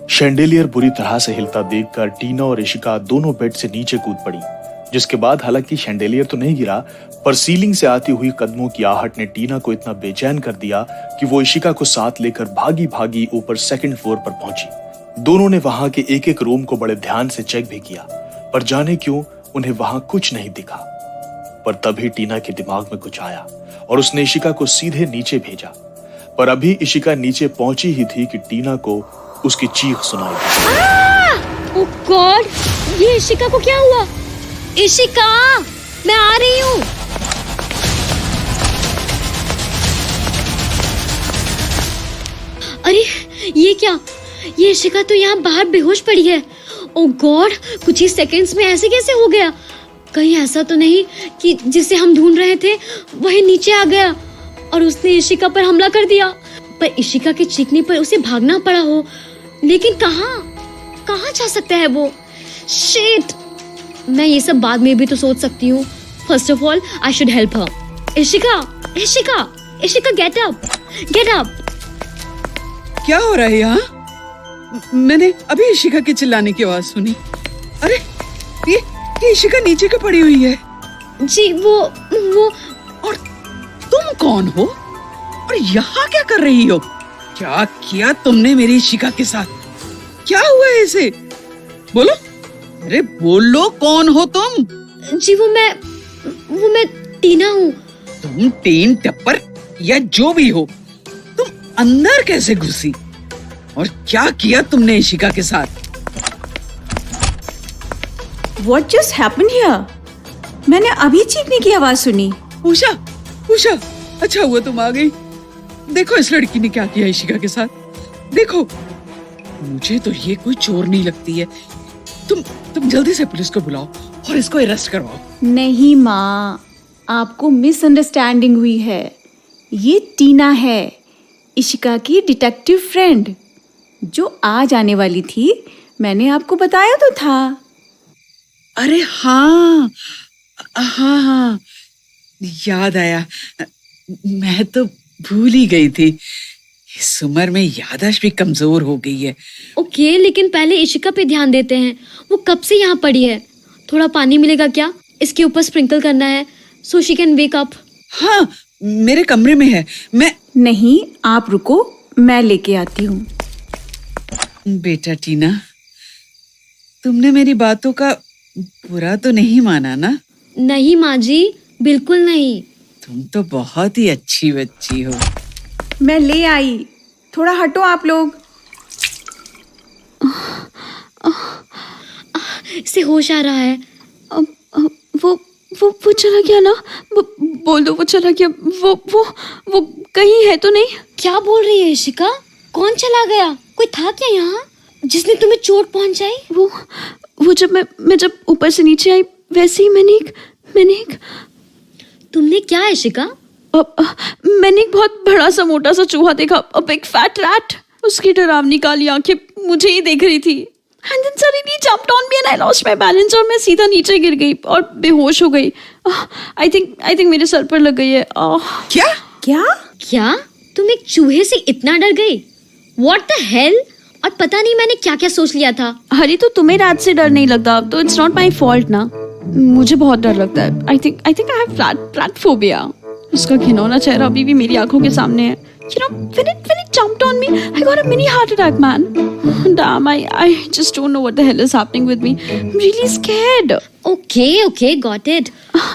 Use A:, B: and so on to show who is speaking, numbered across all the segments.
A: शैंडेलियर बुरी तरह से हिलता देखकर टीना और इशिका दोनों बेड से नीचे कूद पड़ी, जिसके बाद हालांकि शैंडेलियर तो नहीं गिरा, पर सीलिंग से आती हुई कदमों की आहट ने टीना को इतना बेचैन कर दिया कि वो इशिका को साथ लेकर भागी भागी ऊपर सेकंड फ्लोर पर पहुंची। दोनों ने वहां के एक एक रूम को बड़े ध्यान से चेक भी किया, पर जाने क्यों उन्हें वहां कुछ नहीं दिखा। पर तभी टीना के दिमाग में कुछ आया और उसने इशिका को सीधे नीचे भेजा। पर अभी इशिका नीचे पहुंची ही थी कि टीना को उसकी चीख सुनाई दी।
B: ओह गॉड, ये इशिका को क्या हुआ? इशिका, मैं आ रही हूँ। अरे ये क्या? ये इशिका तो यहाँ बाहर बेहोश पड़ी है। ओह गॉड, कुछ ही सेकंड्स में ऐसे कैसे हो गया? कहीं ऐसा तो नहीं कि जिसे हम ढूंढ रहे थे वही नीचे आ गया और उसने इशिका पर हमला कर दिया? पर इशिका के चीखने पर उसे भागना पड़ा हो, लेकिन कहाँ जा सकता है वो? शिट, मैं ये सब बाद में भी तो सोच सकती हूँ। First of all I should help her. Ishika, Ishika, Ishika, get up, get up.
C: क्या हो रहा है यहाँ? मैंने अभी इशिका के चिल्लाने की आवाज सुनी। अरे ये इशिका नीचे क्यों पड़ी हुई है?
B: जी वो
C: और तुम कौन हो और यहाँ क्या कर रही हो? क्या किया तुमने मेरी इशिका के साथ? क्या हुआ है इसे? बोलो, अरे बोलो, कौन हो तुम?
B: जी वो मैं टीना हूँ।
C: तुम टीन टप्पर या जो भी हो, तुम अंदर कैसे घुसी और क्या किया तुमने इशिका के साथ?
D: What just happened here? मैंने अभी चीखने की आवाज सुनी।
C: उषा, अच्छा हुआ तुम आ गई। देखो इस लड़की ने क्या किया इशिका के साथ। देखो, मुझे तो ये कोई चोर नहीं लगती है। तुम जल्दी से पुलिस को बुलाओ और इसको अरेस्ट करवाओ।
D: नहीं माँ, आपको मिसअंडरस्टैंडिंग हुई है। ये टीना है, इशिका की डिटेक्टिव फ्रेंड, जो आज आने वाली थी। मैंने आपको बताया तो था।
C: अरे हाँ, याद आया। मैं तो भूल ही गई थी। इस उम्र में याददाश्त भी कमजोर हो गई है।
B: ओके, लेकिन पहले इशिका पे ध्यान देते हैं। वो कब से यहाँ पड़ी है? थोड़ा पानी मिलेगा क्या? इसके ऊपर स्प्रिंकल करना है so she can wake up.
C: हाँ, मेरे कमरे में है। मैं
D: नहीं, आप रुको, मैं लेके आती हूँ।
C: बेटा टीना, तुमने मेरी बातों का बुरा तो नहीं माना ना?
B: नहीं माँ जी, बिल्कुल नहीं।
C: तुम तो बहुत ही अच्छी बच्ची हो।
D: मैं ले आई, थोड़ा हटो आप लोग।
B: इसे होश आ रहा है।
E: वो चला गया ना? बोल दो वो चला गया। वो कहीं है तो नहीं?
B: क्या बोल रही है इशिका? कौन चला गया? कोई था क्या यहाँ जिसने तुम्हें चोट पहुंचाई?
E: वो जब मैं जब ऊपर से नीचे आई, वैसे ही मैंने एक
B: तुमने क्या इशिका?
E: मैंने एक बहुत बड़ा सा मोटा सा चूहा देखा, a big fat rat। उसकी डरावनी काली आंखें मुझे ही देख रही थी। And then suddenly jumped on me and I lost my balance और मैं सीधा नीचे गिर गई और बेहोश हो गई। I think मेरे सर पर लग गई है।
D: क्या?
B: तुम एक चूहे से इतना डर गई? What the hell? और पता नहीं मैंने क्या क्या सोच लिया था।
E: हरी, तो तुम्हें रात से डर नहीं लगता तो इट्स नॉट माई फॉल्ट ना। मुझे बहुत डर लगता है। I think I have rat phobia। उसका घिनौना चेहरा अभी भी मेरी आंखों के सामने है। You know, when it jumped on me, I got a mini heart attack, man. Damn, I just don't know what the hell is happening with me. I'm really scared.
B: Okay, got it.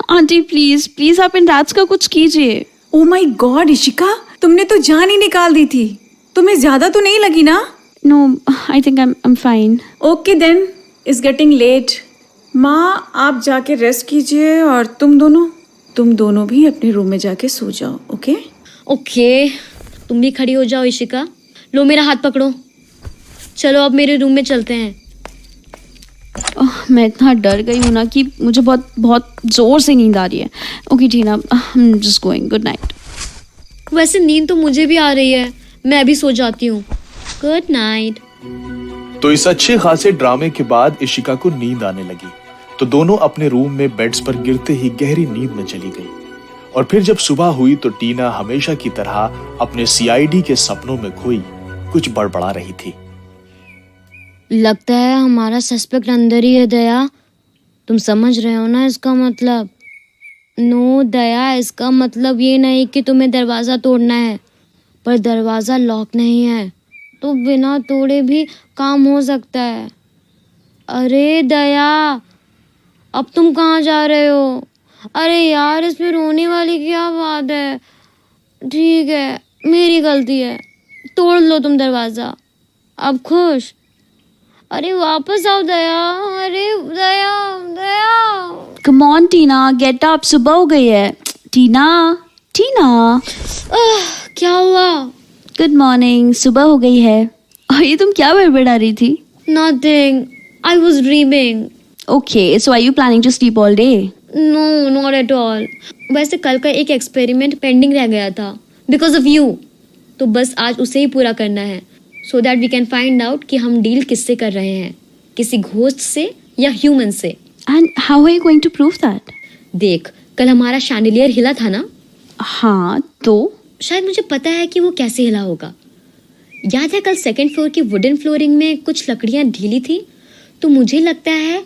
E: Aunty please आप इन rats का कुछ कीजिए।
D: Oh my God, Ishika, तुमने तो जान ही निकाल दी थी। तुम्हें ज्यादा तो नहीं लगी ना?
E: No, I think I'm fine.
D: Okay then, it's getting late. माँ, आप जाके रेस्ट कीजिए और तुम दोनों भी अपने रूम में जाके सो जाओ।
B: ओके, तुम भी खड़ी हो जाओ इशिका। लो मेरा हाथ पकड़ो। चलो अब मेरे रूम में चलते हैं।
E: मैं इतना डर गई हूँ ना कि मुझे बहुत जोर से नींद आ रही है। Okay Tina, I'm just going. Good night.
B: वैसे नींद तो मुझे भी आ रही है, मैं भी सो जाती हूँ। Good night.
A: तो इस अच्छे खासे ड्रामे के बाद इशिका को नींद आने लगी, तो दोनों अपने रूम में बेड्स पर गिरते ही गहरी नींद में चली गई। और फिर जब सुबह हुई तो टीना हमेशा की तरह अपने सीआईडी के सपनों में खोई कुछ बड़बड़ा रही थी।
B: लगता है हमारा सस्पेक्ट अंदर ही है दया। तुम समझ रहे हो ना इसका मतलब? नो दया, इसका मतलब ये नहीं कि तुम्हें दरवाज़ा तोड़ना है, पर दरवाज़ा लॉक नहीं है तो बिना तोड़े भी काम हो सकता है। अरे दया, अब तुम कहाँ जा रहे हो? अरे यार, इसमें रोने वाली क्या बात है? ठीक है, मेरी गलती है, तोड़ लो तुम दरवाज़ा। अब खुश? अरे वापस आओ दया। अरे Daya Daya.
E: Come on Tina, get up, सुबह हो गई है। टीना टीना,
B: क्या हुआ?
E: गुड मॉर्निंग, सुबह हो गई है। और ये तुम क्या बड़बड़ा रही थी?
B: Nothing, I was dreaming.
E: Okay, so are you planning to sleep all day?
B: No, not at all. वैसे कल का एक एक्सपेरिमेंट पेंडिंग रह गया था बिकॉज ऑफ यू, तो बस आज उसे ही पूरा करना है so that we can find out कि हम डील किससे कर रहे हैं, किसी घोस्ट से या ह्यूमन से।
E: And how are you going to prove that?
B: देख, कल हमारा शैंडिलियर हिला था ना?
E: हाँ, तो
B: शायद मुझे पता है कि वो कैसे हिला होगा। याद है कल सेकंड फ्लोर की वुडन फ्लोरिंग में कुछ लकड़ियां ढीली थी, तो मुझे लगता है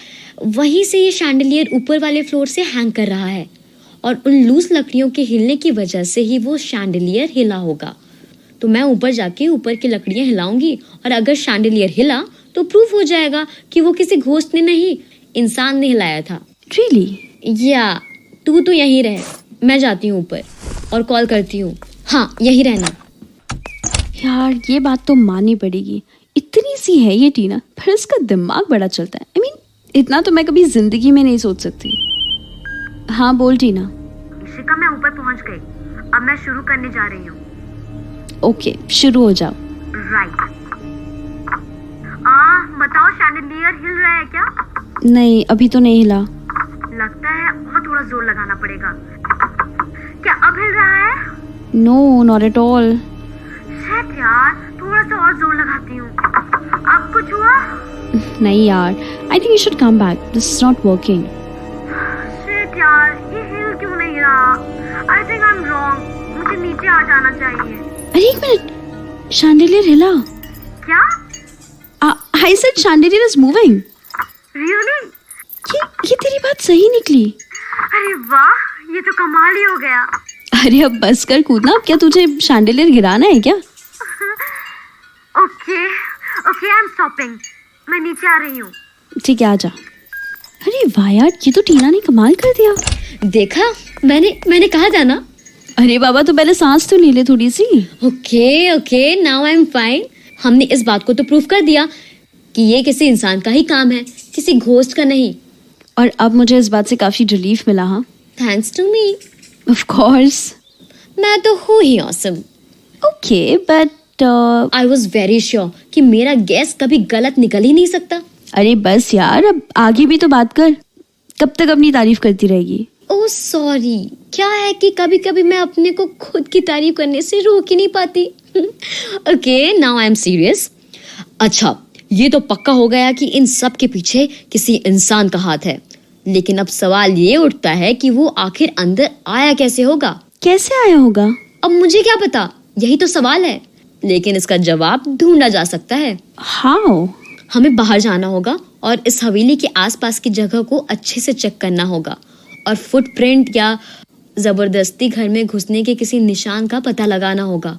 B: वहीं से ये शैंडिलियर ऊपर वाले फ्लोर से हैंग कर रहा है और उन लूज लकड़ियों के हिलने की वजह से ही वो शैंडिलियर हिला होगा। तो मैं ऊपर जाके ऊपर की लकड़ियां हिलाऊंगी और अगर शैंडिलियर हिला तो प्रूफ हो जाएगा कि वो किसी घोस्ट ने नहीं, इंसान ने हिलाया था।
E: रियली?
B: या तू तो यहीं रह, मैं जाती हूँ ऊपर और कॉल करती हूँ। हाँ, यहीं रहना।
E: यार, ये बात तो माननी पड़ेगी, इतनी सी है ये टीना, पर इसका दिमाग बड़ा चलता है। I mean, इतना तो मैं कभी जिंदगी में नहीं सोच सकती। हाँ बोल टीना।
F: इशिका, मैं ऊपर पहुंच गई, अब मैं शुरू करने जा रही हूँ।
E: ओके, शुरू हो जाओ।
F: राइट। बताओ, शैंडिलियर हिल रहा है क्या?
E: नहीं, अभी तो नहीं हिला।
F: लगता है और थोड़ा जोर लगाना पड़ेगा। क्या अब हिल रहा है?
E: No, not at all.
F: Shit यार, थोड़ा सा और जोर लगाती हूँ। अब कुछ हुआ?
E: नहीं यार, I think you should come back, this is not working.
F: Shit यार, ये हिल क्यों नहीं रहा? I think I am wrong, मुझे नीचे आ जाना चाहिए।
E: अरे एक मिनट, शैंडिलियर हिला।
F: क्या?
E: I said chandelier is moving.
F: Really?
E: ये तेरी बात सही निकली।
F: अरे वाह, ये तो कमाल ही हो गया।
E: अरे अब बस कर कूदना, अब क्या तुझे शैंडिलियर गिराना है क्या?
F: Okay okay, I am stopping, मैं नीचे आ रही हूँ।
E: ठीक है, आजा। अरे वाह यार, ये तो टीना ने कमाल कर दिया।
B: देखा, मैंने कहा था ना।
E: अरे बाबा, तो पहले सांस तो ले ले थोड़ी सी।
B: Okay okay, now I am fine. हमने इस बात को तो प्रूफ कर दिया कि ये किसी इंसान का ही काम है, किसी घोस्ट का नहीं।
E: और अब मुझे इस बात से काफी रिलीफ मिला। हाँ,
B: thanks to me.
E: Of course.
B: मैं तो हूँ ही awesome.
E: Okay, but
B: I was very sure कि मेरा गैस कभी गलत निकल ही नहीं सकता।
E: अरे बस यार, अब आगे भी तो बात कर, कब तक अपनी तारीफ करती रहेगी?
B: ओह सॉरी, क्या है कि कभी कभी मैं अपने को खुद की तारीफ करने से रोक ही नहीं पाती। Okay, now I am serious. अच्छा, ये तो पक्का हो गया कि इन सब के पीछे किसी इंसान का हाथ है, लेकिन अब सवाल ये उठता है कि वो आखिर अंदर आया कैसे होगा?
E: कैसे आया होगा?
B: अब मुझे क्या पता, यही तो सवाल है, लेकिन इसका जवाब ढूंढा जा सकता है।
E: हाउ?
B: हमें बाहर जाना होगा और इस हवेली के आसपास की जगह को अच्छे से चेक करना होगा और फुटप्रिंट या जबरदस्ती घर में घुसने के किसी निशान का पता लगाना होगा।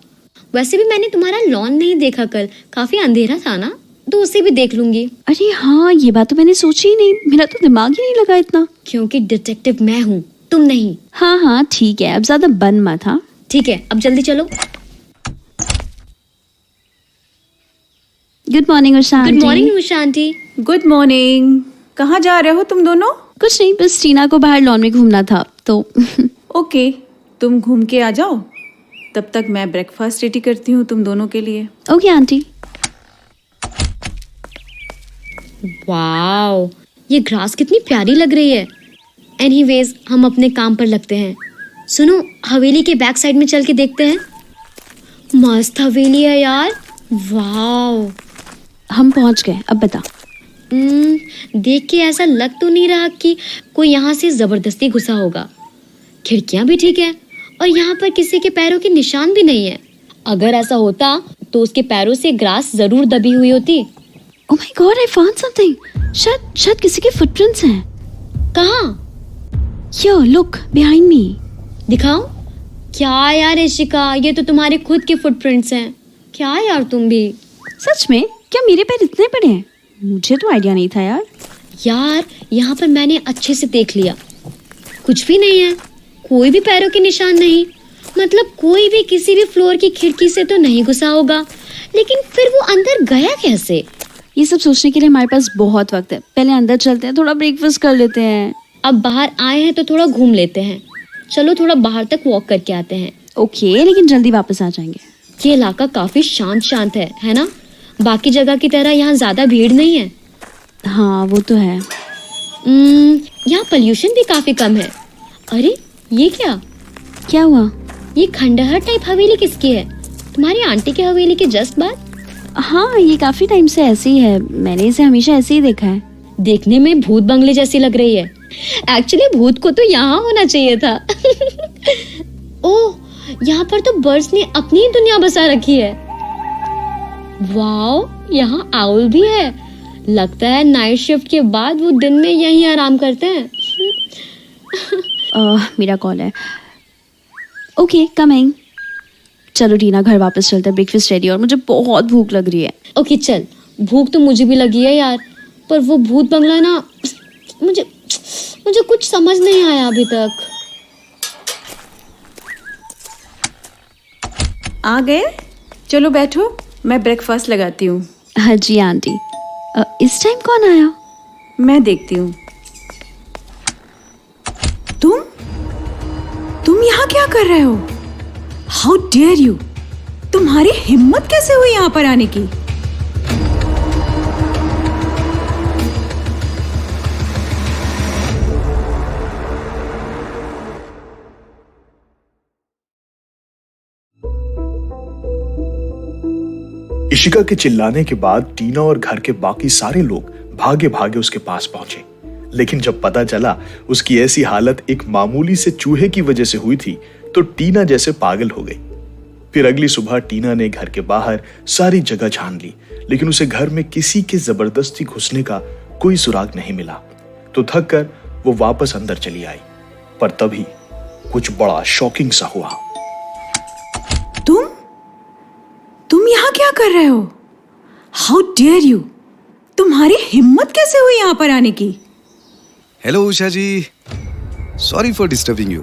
B: वैसे भी मैंने तुम्हारा लॉन नहीं देखा कल, काफी अंधेरा था ना, तो उसे भी देख लूंगी।
E: अरे हाँ, ये बात तो मैंने सोची ही नहीं, मेरा तो दिमाग ही नहीं लगा इतना।
B: क्योंकि डिटेक्टिव मैं हूँ, तुम नहीं।
E: हाँ हाँ ठीक है, अब ज्यादा बन मत। हाँ
B: ठीक है, अब जल्दी चलो।
E: Good morning Usha
B: good
E: aunty.
B: Morning Usha aunty.
D: Good morning. कहाँ जा रहे हो तुम दोनों?
E: कुछ नहीं, बस टीना को बाहर लॉन में घूमना था तो।
D: ओके, तुम घूम के आ जाओ, तब तक मैं ब्रेकफास्ट रेडी करती हूँ तुम दोनों के लिए।
E: Okay aunty.
B: वाओ, ये ग्रास कितनी प्यारी लग रही है। एनीवेज, हम अपने काम पर लगते हैं। सुनो, हवेली के बैक साइड में चल के देखते हैं। मस्त हवेली है यार, वाओ।
E: हम पहुंच गए, अब बता।
B: देख के ऐसा लग तो नहीं रहा कि कोई यहाँ से जबरदस्ती घुसा होगा। खिड़कियां भी ठीक है और यहाँ पर किसी के पैरों के निशान भी नहीं है। अगर ऐसा होता तो उसके पैरों से ग्रास जरूर दबी हुई होती।
E: Oh my God, I found something. शायद किसी के फुटप्रिंट्स हैं.
B: कहाँ?
E: Here, look behind me.
B: दिखाओ. क्या यार इशिका, ये तो तुम्हारे खुद के फुटप्रिंट्स हैं. क्या यार तुम भी.
E: सच में? क्या मेरे पैर इतने बड़े हैं? मुझे तो आइडिया नहीं था यार.
B: यार यहाँ पर मैंने अच्छे से देख लिया, कुछ भी नहीं है. कोई भी पैरों के निशान नहीं. मतलब कोई भी किसी भी फ्लोर की खिड़की से तो नहीं घुसा होगा, लेकिन फिर वो अंदर गया कैसे?
E: ये सब सोचने के लिए हमारे पास बहुत वक्त है. पहले अंदर चलते हैं, थोड़ा ब्रेकफास्ट कर लेते हैं.
B: अब बाहर आए हैं तो थोड़ा घूम लेते हैं. चलो थोड़ा बाहर तक वॉक करके आते हैं.
E: ओके, लेकिन जल्दी वापस आ जाएंगे.
B: ये इलाका काफी शांत है ना? बाकी जगह की तरह यहाँ ज्यादा भीड़ नहीं है.
E: हाँ वो तो है.
B: यहाँ पोल्यूशन भी काफी कम है. अरे ये क्या
E: हुआ?
B: ये खंडहर टाइप हवेली किसकी है? तुम्हारी आंटी की हवेली के जस्ट बाद.
E: हाँ, ये काफी टाइम से ऐसे ही है. मैंने इसे हमेशा ऐसे ही देखा है.
B: देखने में भूत बंगले जैसी लग रही है. एक्चुअली भूत को तो यहाँ होना चाहिए था. ओह, यहाँ पर तो बर्ड्स ने अपनी ही दुनिया बसा रखी है. वाओ, यहाँ आउल भी है. लगता है नाइट शिफ्ट के बाद वो दिन में यहीं आराम करते हैं.
E: मेरा कॉल है. Okay, coming. चलो टीना, घर वापस चलते हैं. ब्रेकफास्ट रेडी और मुझे बहुत भूख लग रही है.
B: ओके चल. भूख तो मुझे भी लगी है यार, पर वो भूत बंगला ना, मुझे कुछ समझ नहीं आया अभी तक.
D: आ गए? चलो बैठो, मैं ब्रेकफास्ट लगाती हूँ.
E: हाँ जी आंटी. इस टाइम कौन आया?
D: मैं देखती हूँ. तुम यहाँ क्या कर रहे हो? How dare you! तुम्हारी हिम्मत कैसे हुई यहाँ पर आने की?
A: इशिका के चिल्लाने के बाद टीना और घर के बाकी सारे लोग भागे भागे उसके पास पहुंचे. लेकिन जब पता चला उसकी ऐसी हालत एक मामूली से चूहे की वजह से हुई थी, तो टीना जैसे पागल हो गई. फिर अगली सुबह टीना ने घर के बाहर सारी जगह छान ली, लेकिन उसे घर में किसी के जबरदस्ती घुसने का कोई सुराग नहीं मिला. तो थक कर वो वापस अंदर चली आई. पर तभी कुछ बड़ा शॉकिंग सा हुआ.
D: तुम यहाँ क्या कर रहे हो? How dare you! तुम्हारी हिम्मत कैसे हुई यहाँ पर आने की?
G: Hello Usha ji, sorry for disturbing you.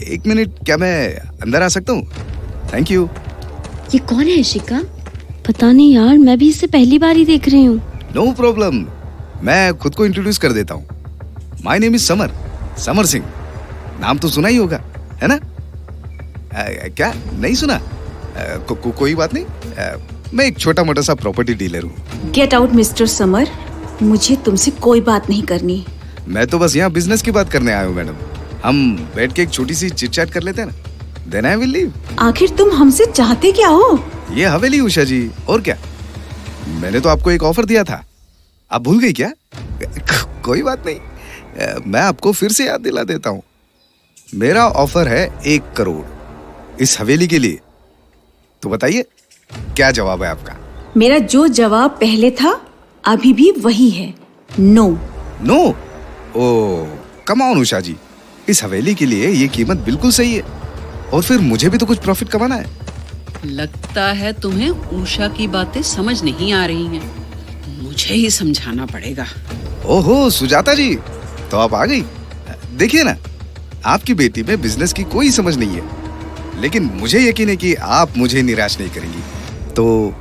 G: एक मिनट, क्या मैं अंदर आ सकता हूँ? Thank you.
B: ये कौन है इशिका?
E: पता नहीं यार, मैं भी इसे पहली बार ही देख रही हूँ.
G: नो प्रॉब्लम, मैं खुद को इंट्रोड्यूस कर देता हूँ. My name is Samar Singh. नाम तो सुना ही होगा, है ना? क्या नहीं सुना? कोई बात नहीं. मैं एक छोटा मोटा सा प्रॉपर्टी डीलर हूँ.
D: गेट आउट मिस्टर समर, मुझे तुमसे कोई बात नहीं करनी.
G: मैं तो बस यहाँ बिजनेस की बात करने आया हूँ मैडम. हम बैठ के एक छोटी सी चिट चैट कर लेते हैं ना, देन आई विल लीव.
D: आखिर तुम हमसे चाहते क्या हो?
G: ये हवेली उषा जी, और क्या. मैंने तो आपको एक ऑफर दिया था, आप भूल गई क्या? कोई बात नहीं, मैं आपको फिर से याद दिला देता हूँ. मेरा ऑफर है 1 करोड़ इस हवेली के लिए. तो बताइए क्या जवाब है आपका?
D: मेरा जो जवाब पहले था अभी भी वही है, no.
G: No? Oh come on Usha ji, इस हवेली के लिए ये कीमत बिल्कुल सही है. और फिर मुझे भी तो कुछ प्रॉफिट कमाना है.
C: लगता है तुम्हें उषा की बातें समझ नहीं आ रही हैं. मुझे ही समझाना पड़ेगा.
G: ओहो सुजाता जी, तो आप आ गई. देखिए ना, आपकी बेटी में बिजनेस की कोई समझ नहीं है, लेकिन मुझे यकीन है कि आप मुझे निराश नहीं करेंगी. तो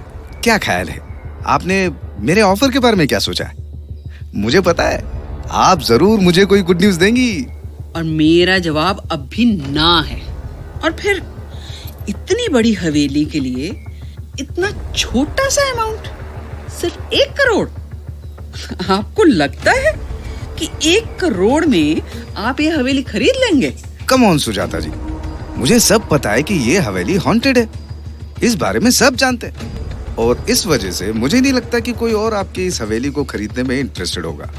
G: क्या ख्याल है, आपने मेरे ऑफर के बारे में क्या सोचा है? मुझे पता है आप जरूर मुझे कोई गुड न्यूज देंगी.
C: और मेरा जवाब अब भी ना है. और फिर इतनी बड़ी हवेली के लिए इतना छोटा सा अमाउंट, सिर्फ 1 करोड़. आपको लगता है कि 1 करोड़ में आप ये हवेली खरीद लेंगे?
G: कम ऑन सुजाता जी, मुझे सब पता है कि ये हवेली हॉन्टेड है. इस बारे में सब जानते हैं, और इस वजह से मुझे नहीं लगता कि कोई और आपकी इस हवेली को खरीदने में इंटरेस्टेड होगा.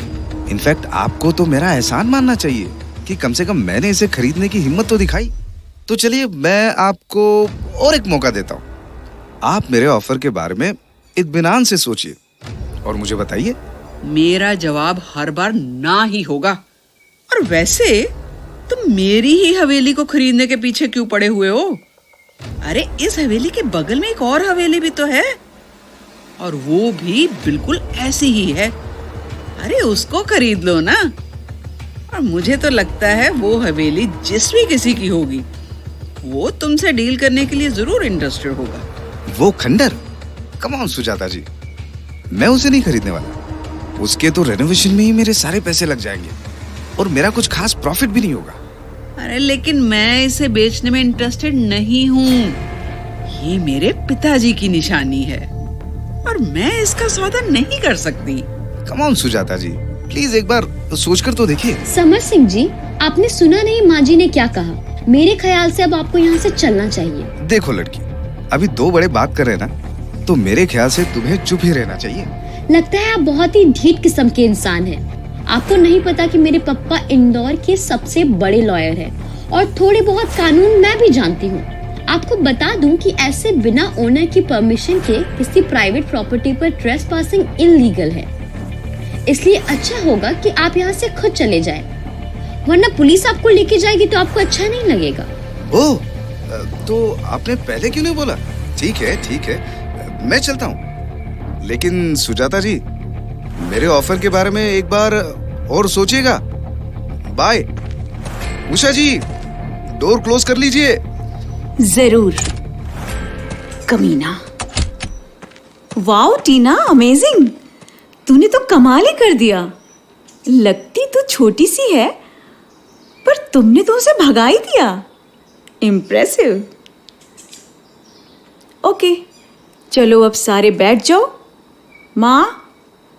G: इनफैक्ट आपको तो मेरा एहसान मानना चाहिए कि कम से कम मैंने इसे खरीदने की हिम्मत तो दिखाई. तो चलिए मैं आपको और एक मौका देता हूँ. आप मेरे ऑफर के बारे में इत्मीनान से सोचिए, और मुझे बताइए।
C: मेरा जवाब हर बार ना ही होगा। और वैसे तुम मेरी ही हवेली को खरीदने के पीछे क्यों पड़े हुए हो? अरे इस हवेली के बगल में एक और हवेली भी तो है, और वो भी बिल्कुल ऐसी ही है। अरे उसको खरीद लो ना। और मुझे तो लगता है वो हवेली जिस भी किसी की होगी, वो तुमसे डील करने के लिए जरूर इंटरेस्टेड होगा।
G: वो खंडर? कम ऑन सुजाता जी, मैं उसे नहीं खरीदने वाला। उसके तो रेनोवेशन में ही मेरे सारे पैसे लग जाएंगे और मेरा कुछ खास प्रॉफिट भी नहीं होगा।
C: अरे लेकिन मैं इसे बेचने में इंटरेस्टेड नहीं हूँ। ये मेरे पिताजी की निशानी है और मैं इसका सौदा नहीं कर सकती।
G: Come on Sujata ji, please एक बार सोचकर तो देखिए।
B: समर सिंह जी, आपने सुना नहीं माँ जी ने क्या कहा? मेरे ख्याल से अब आपको यहाँ से चलना चाहिए।
G: देखो लड़की, अभी दो बड़े बात कर रहे हैं ना, तो मेरे ख्याल से तुम्हें चुप ही रहना चाहिए।
B: लगता है आप बहुत ही ढीठ किस्म के इंसान हैं। आपको नहीं पता कि मेरे पापा इंदौर के सबसे बड़े लॉयर हैं और थोड़े बहुत कानून मैं भी जानती हूँ। आपको बता दूं कि ऐसे बिना ओनर की परमिशन के किसी प्राइवेट प्रॉपर्टी पर ट्रेसपासिंग इल्लीगल है। इसलिए अच्छा होगा कि आप यहाँ से खुद चले जाएं, वरना पुलिस आपको लेके जाएगी तो आपको अच्छा नहीं लगेगा।
G: ओह, तो आपने पहले क्यों नहीं बोला? ठीक है, मैं चलता हूँ। लेकिन सुजाता जी, मेरे ऑफर के बारे में एक बार और सोचिएगा। बाय। उषा जी, डोर क्लोज कर लीजिए।
D: जरूर। कमीना। वाओ टीना, अमेजिंग। तूने तो कमाल ही कर दिया। लगती तो छोटी सी है, पर तुमने तो उसे भगा ही दिया। इम्प्रेसिव। ओके, चलो अब सारे बैठ जाओ। माँ,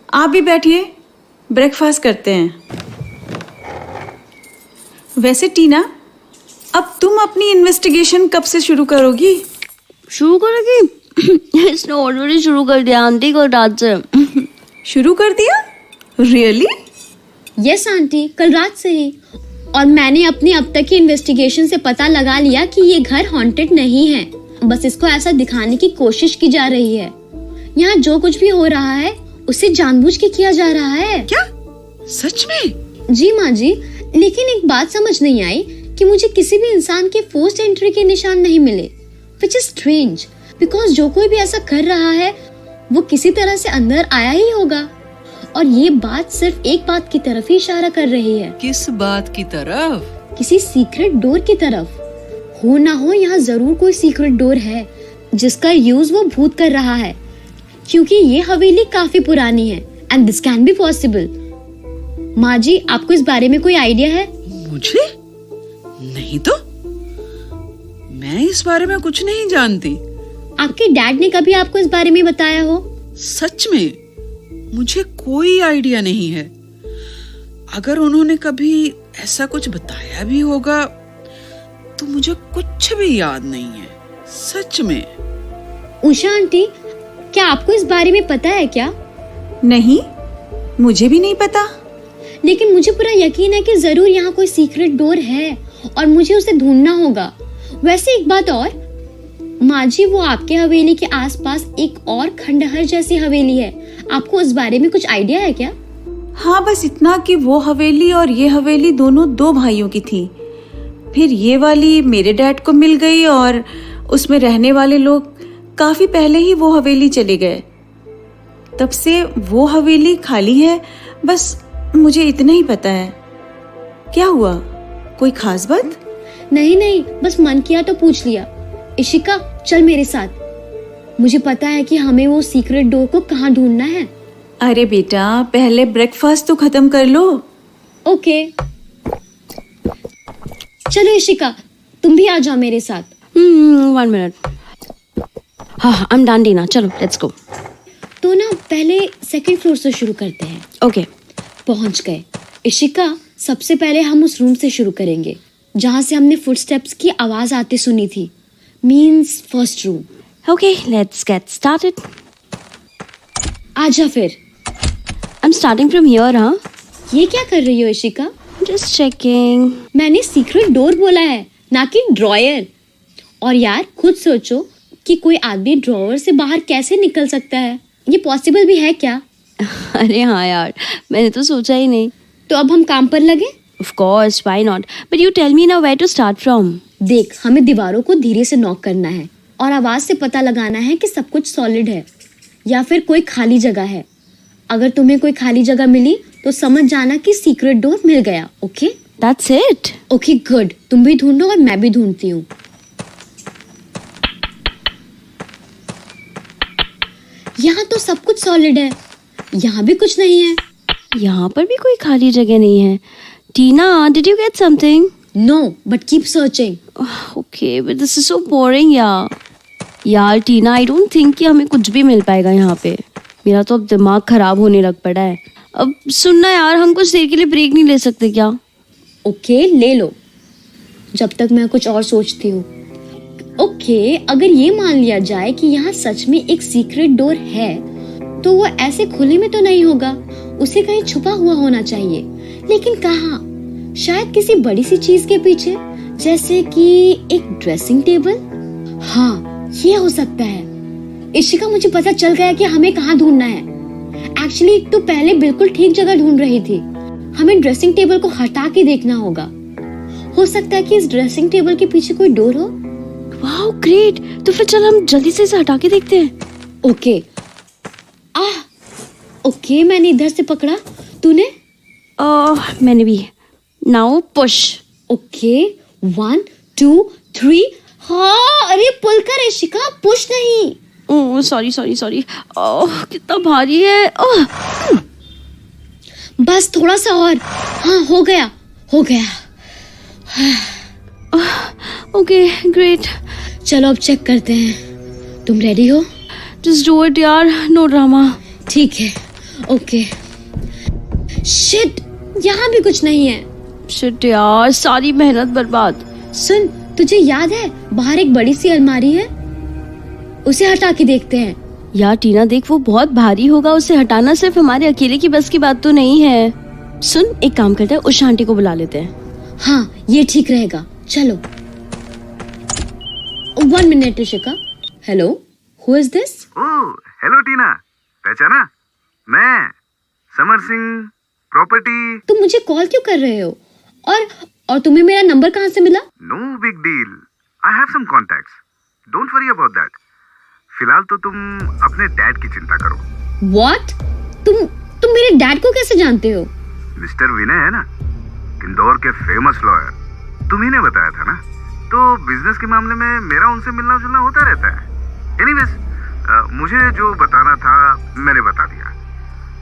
D: आप भी बैठिए, ब्रेकफास्ट करते हैं। वैसे टीना, अब तुम अपनी इन्वेस्टिगेशन कब से शुरू करोगी?
E: शुरू करोगी? इसने ऑलरेडी शुरू कर दिया आंटी, कल रात से।
D: शुरू कर दिया? रियली?
B: यस आंटी, कल रात से ही। और मैंने अपनी अब तक की इन्वेस्टिगेशन से पता लगा लिया कि ये घर हॉन्टेड नहीं है, बस इसको ऐसा दिखाने की कोशिश की जा रही है। यहाँ जो कुछ भी हो रहा है उसे जानबूझ के किया जा रहा है।
C: क्या? सच में?
B: जी माँ जी, लेकिन एक बात समझ नहीं आई कि मुझे किसी भी इंसान के फोर्स्ड एंट्री के निशान नहीं मिले, which is strange, because जो कोई भी ऐसा कर रहा है वो किसी तरह से अंदर आया ही होगा। और ये बात सिर्फ एक बात की तरफ ही इशारा कर रही है।
C: किस बात की तरफ?
B: किसी सीक्रेट डोर की तरफ। हो ना हो यहाँ जरूर कोई सीक्रेट डोर है जिसका यूज वो भूत कर रहा है, क्योंकि ये हवेली काफी पुरानी है and this can be possible. माँ जी, आपको इस बारे में कोई आइडिया है?
C: मुझे? नहीं तो, मैं इस बारे में कुछ नहीं जानती।
B: आपके डैड ने कभी आपको इस बारे में बताया हो?
C: सच में मुझे कोई आइडिया नहीं है। अगर उन्होंने कभी ऐसा कुछ बताया भी होगा तो मुझे कुछ भी याद नहीं है, सच में।
B: उषा आंटी, क्या आपको इस बारे में पता है क्या?
D: नहीं, मुझे भी नहीं पता।
B: लेकिन मुझे पूरा यकीन है कि जरूर यहाँ कोई सीक्रेट डोर है और मुझे उसे ढूंढना होगा। वैसे एक बात और, माँ जी, वो आपके हवेली के आसपास एक और खंडहर जैसी हवेली है, आपको उस बारे में कुछ आइडिया है क्या?
D: हाँ, बस इतना कि वो हवेली और ये हवेली दोनों दो भाइयों की थी। फिर ये वाली मेरे डैड को मिल गई और उसमें रहने वाले लोग काफी पहले ही वो हवेली चले गए। तब से वो हवेली खाली है, बस मुझे इतना ही पता है। क्या हुआ, कोई खास बात?
B: नहीं, बस मन किया तो पूछ लिया। इशिका, चल मेरे साथ। मुझे पता है कि हमें वो सीक्रेट डोर को कहाँ ढूंढना है।
D: अरे बेटा, पहले ब्रेकफास्ट तो खत्म कर लो।
B: ओके, चलो इशिका, तुम भी आ जाओ मेरे साथ।
E: 1 मिनट। हाँ, आई एम डन टीना, चलो लेट्स गो।
B: तो ना पहले सेकंड फ्लोर से शुरू करते हैं।
E: ओके।
B: पहुंच गए। इशिका, सबसे पहले हम उस रूम से शुरू करेंगे जहाँ से हमने फुटस्टेप्स की आवाज आते सुनी थी, means first room.
E: Okay, let's get started.
B: आजा फिर।
E: I am starting from here. हाँ,
B: ये क्या कर रही हो इशिका?
E: Just checking.
B: मैंने सीक्रेट डोर बोला है, ना कि ड्रॉयर। और यार, खुद सोचो कि कोई आदमी ड्रॉवर से बाहर कैसे निकल सकता है? ये पॉसिबल भी है क्या?
E: अरे हाँ यार, मैंने तो सोचा ही नहीं।
B: तो अब हम काम पर लगे।
E: Of course, why not? But you tell me now where to start from.
B: देख, हमें दीवारों को धीरे से नॉक करना है और आवाज से पता लगाना है कि सब कुछ सॉलिड है या फिर कोई खाली जगह है। अगर तुम्हें कोई खाली जगह मिली तो समझ जाना कि सीक्रेट डोर मिल गया। Okay?
E: That's it.
B: Okay good. तुम भी ढूंढो और मैं भी ढूंढती हूँ। यहाँ तो सब कुछ सॉलिड है, यहाँ भी कुछ नहीं है।
E: यहाँ पर भी कोई खाली जगह नहीं है। Tina, did you get something?
B: No, but keep searching.
E: Okay, but this is so boring यार टीना, आई डोंट थिंक कि हमें कुछ भी मिल पाएगा यहाँ पे। मेरा तो अब दिमाग खराब होने लग पड़ा है। अब सुनना यार, हम कुछ देर के लिए ब्रेक नहीं ले सकते क्या?
B: ओके, ले लो, जब तक मैं कुछ और सोचती हूँ। ओके, अगर ये मान लिया जाए कि यहाँ सच में एक सीक्रेट डोर है, तो वो ऐसे खुले में तो नहीं होगा, उसे कहीं छुपा हुआ होना चाहिए। लेकिन कहाँ? शायद किसी बड़ी सी चीज के पीछे, जैसे कि एक ड्रेसिंग टेबल। हाँ, ये हो सकता है। इशिका, मुझे पता चल गया कि हमें कहाँ ढूंढना है। एक्चुअली तो पहले बिल्कुल ठीक जगह ढूंढ रही थी। हमें ड्रेसिंग टेबल को हटा के देखना होगा। हो सकता है कि इस ड्रेसिंग टेबल के पीछे कोई डोर हो।
E: वाओ ग्रेट, तो फिर चल हम जल्दी से इसे हटा के देखते हैं।
B: ओके। ओके, मैंने इधर से पकड़ा, तूने?
E: मैंने भी। Now push.
B: ओके, 1 2 3। हाँ, अरे पुल कर इशिका, पुश नहीं।
E: Oh sorry. ओह कितना भारी है। ओह
B: बस थोड़ा सा और। हाँ, हो गया।
E: ओके ग्रेट,
B: चलो अब चेक करते हैं। तुम रेडी हो?
E: जस्ट डू इट यार, नो ड्रामा।
B: ठीक है। ओके। शिट, यहाँ भी कुछ नहीं है।
E: शिट यार, सारी मेहनत बर्बाद।
B: सुन, तुझे याद है बाहर एक बड़ी सी अलमारी है, उसे हटा के देखते हैं।
E: यार टीना देख, वो बहुत भारी होगा, उसे हटाना सिर्फ हमारे अकेले की बस की बात तो नहीं है। सुन, एक काम करते हैं, उस आंटी को बुला लेते हैं।
B: हाँ, ये ठीक रहेगा। चलो। 1 minute Ishika. Hello, who is this?
G: Oh hello Tina, पहचाना? मैं समर सिंह, प्रॉपर्टी।
B: तुम मुझे कॉल क्यों कर रहे हो? और तुम्हें मेरा नंबर कहाँ से मिला?
G: No big deal, I have some contacts, don't worry about that. फिलहाल तो तुम अपने डैड की चिंता करो।
B: व्हाट? तुम मेरे डैड को कैसे जानते हो?
G: मिस्टर विनय है ना, इंदौर के फेमस लॉयर, तुम्ही ने बताया था ना। तो बिजनेस के मामले में मेरा उनसे मिलना जुलना होता रहता है। एनीवेज, मुझे जो बताना था मैंने बता दिया।